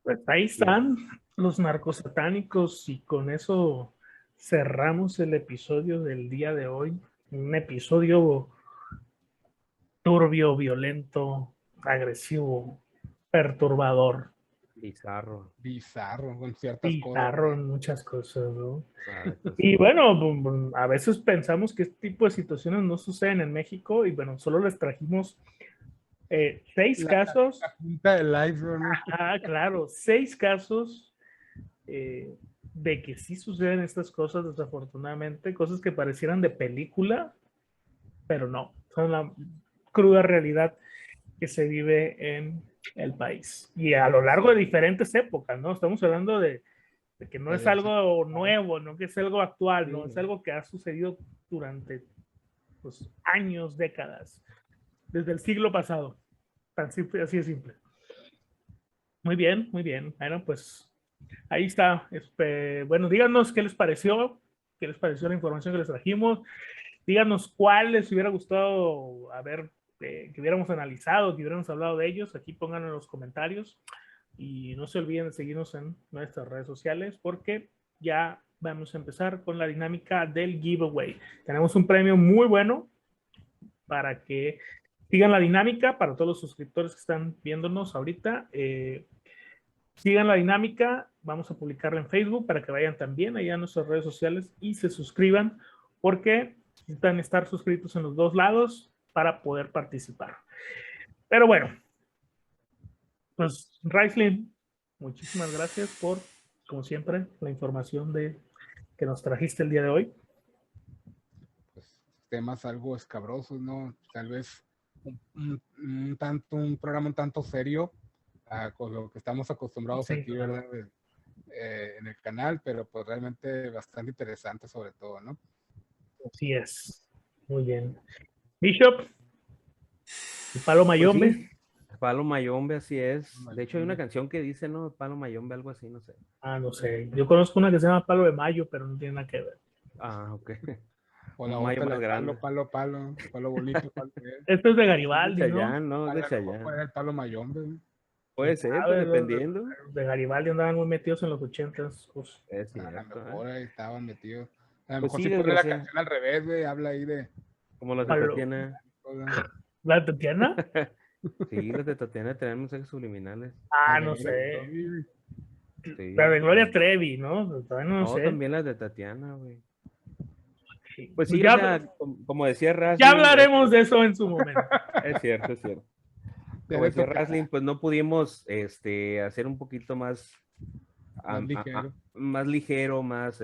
Pues ahí están los narcos satánicos y con eso cerramos el episodio del día de hoy. Un episodio turbio, violento, agresivo, perturbador, Bizarro. Bizarro con ciertas bizarro cosas. en muchas cosas, ¿no? Exacto, Y sí. bueno, a veces pensamos que este tipo de situaciones no suceden en México y bueno, solo les trajimos 6 casos. La punta del iceberg, ¿no? Ah, claro, 6 casos de que sí suceden estas cosas, desafortunadamente, cosas que parecieran de película, pero no, son la cruda realidad que se vive en el país y a lo largo de diferentes épocas, ¿no? Estamos hablando de que no es algo nuevo, no que es algo actual, no, es algo que ha sucedido durante pues, años, décadas, desde el siglo pasado. Tan simple, así de simple. Muy bien, muy bien. Bueno, pues ahí está. Bueno, díganos qué les pareció la información que les trajimos. Díganos cuál les hubiera gustado que hubiéramos analizado, que hubiéramos hablado de ellos. Aquí pónganlo en los comentarios. Y no se olviden de seguirnos en nuestras redes sociales porque ya vamos a empezar con la dinámica del giveaway. Tenemos un premio muy bueno para que sigan la dinámica para todos los suscriptores que están viéndonos ahorita. Sigan la dinámica, vamos a publicarla en Facebook para que vayan también allá a nuestras redes sociales y se suscriban porque necesitan estar suscritos en los dos lados para poder participar. Pero bueno, pues Raislin, muchísimas gracias por, como siempre, la información que nos trajiste el día de hoy. Pues temas algo escabrosos, ¿no? Tal vez un programa un tanto serio con lo que estamos acostumbrados aquí, claro. ¿Verdad? En el canal, pero pues realmente bastante interesante sobre todo, ¿no? Así es. Muy bien. Bishop, el Palo Mayombe. Pues sí, Palo Mayombe, así es. De hecho, hay una canción que dice, ¿no? Palo Mayombe, algo así, no sé. Ah, no sé. Yo conozco una que se llama Palo de Mayo, pero no tiene nada que ver. Ah, ok. O la otra, palo bonito. Esto es de Garibaldi, de Chayán, ¿no? De Chayán. Puede ser el Palo Mayombe. Puede ser, pues, dependiendo. De Garibaldi andaban muy metidos en los 80s. Pues. Es cierto, a lo mejor ahí estaban metidos. A lo pues mejor sí, pone la canción al revés, güey. Habla ahí de... Como las de Tatiana. ¿La de Tatiana? Sí, las de Tatiana tenían mensajes subliminales. Ah, no sé. Sí, la de Gloria Trevi, ¿no? No sé. También las de Tatiana, güey. Pues sí, ya, o sea, como decía Raslin, ya hablaremos de eso en su momento. Es cierto, es cierto. Como decía Raslin, pues no pudimos hacer un poquito más ligero, más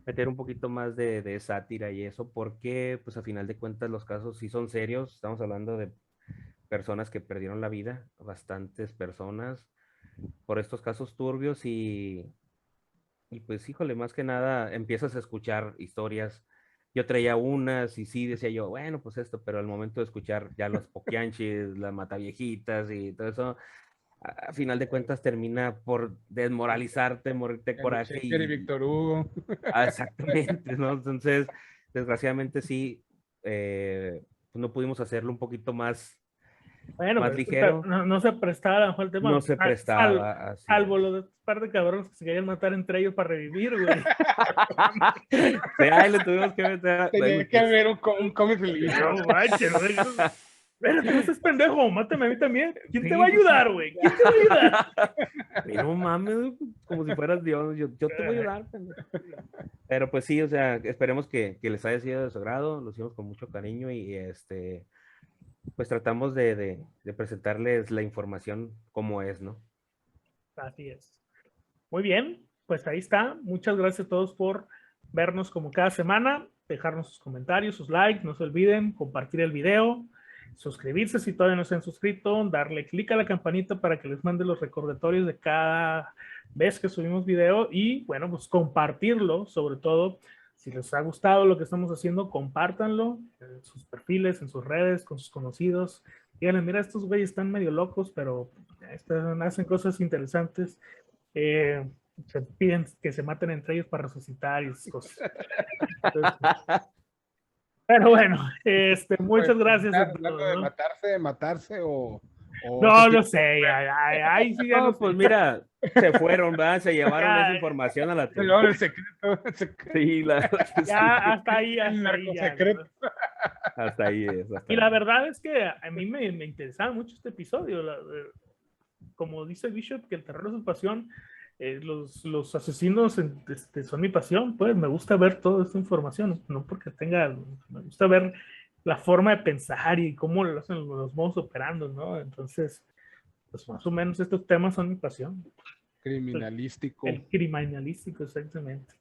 meter un poquito más de sátira y eso, porque pues a final de cuentas los casos sí son serios. Estamos hablando de personas que perdieron la vida, bastantes personas por estos casos turbios y pues híjole, más que nada empiezas a escuchar historias. Yo traía unas y sí decía yo, bueno, pues esto, pero al momento de escuchar ya los poquianchis, las mataviejitas y todo eso, a final de cuentas termina por desmoralizarte, morirte de coraje. Y Víctor Hugo. Exactamente, ¿no? Entonces, desgraciadamente sí, pues no pudimos hacerlo un poquito más, bueno, más ligero. No se prestaba a lo mejor el tema. No se prestaba. Salvo los par de cabrones que se querían matar entre ellos para revivir, güey. Ahí le tuvimos que meter. Tenía que haber un cómic relief. No manches, güey. No seas pendejo, mátame a mí también. ¿Quién te va a ayudar, güey? ¿Quién te va a ayudar? Y no mames, como si fueras Dios. Yo te voy a ayudar, pendejo. Pero pues sí, o sea, esperemos que les haya sido de su agrado. Lo hicimos con mucho cariño y pues tratamos de presentarles la información como es, ¿no? Así es. Muy bien, pues ahí está. Muchas gracias a todos por vernos como cada semana, dejarnos sus comentarios, sus likes, no se olviden, compartir el video, suscribirse si todavía no se han suscrito, darle clic a la campanita para que les mande los recordatorios de cada vez que subimos video y bueno, pues compartirlo, sobre todo si les ha gustado lo que estamos haciendo, compártanlo en sus perfiles, en sus redes, con sus conocidos. Díganle, mira, estos güeyes están medio locos, pero hacen cosas interesantes. Se piden que se maten entre ellos para resucitar y esas cosas. Entonces, Pero bueno, muchas Pues, gracias a hablando todos, ¿no? de matarse o No, ese no tipo- sé, ahí sí ya no No, sé. pues mira, se fueron, ¿verdad? Se llevaron Ya, esa información a la No, tumba. el secreto, el secreto, Sí, la verdad que sí. ya hasta ahí el ya. narcosecreto. ¿No? Hasta ahí es. Hasta Y la ahí. verdad es que a mí me interesaba mucho este episodio. Como dice Bishop, que el terror es su pasión. Los asesinos son mi pasión, pues me gusta ver toda esta información, no porque me gusta ver la forma de pensar y cómo lo hacen los modos operando, ¿no? Entonces, pues más o menos estos temas son mi pasión. Criminalístico. El criminalístico, exactamente.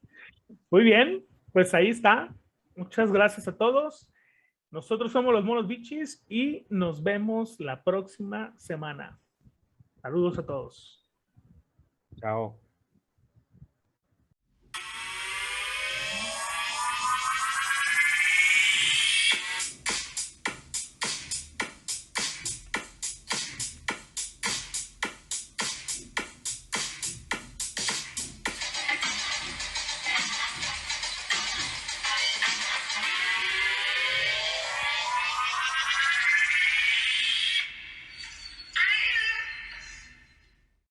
Muy bien, pues ahí está. Muchas gracias a todos. Nosotros somos los Monos Bichis y nos vemos la próxima semana. Saludos a todos. Chao.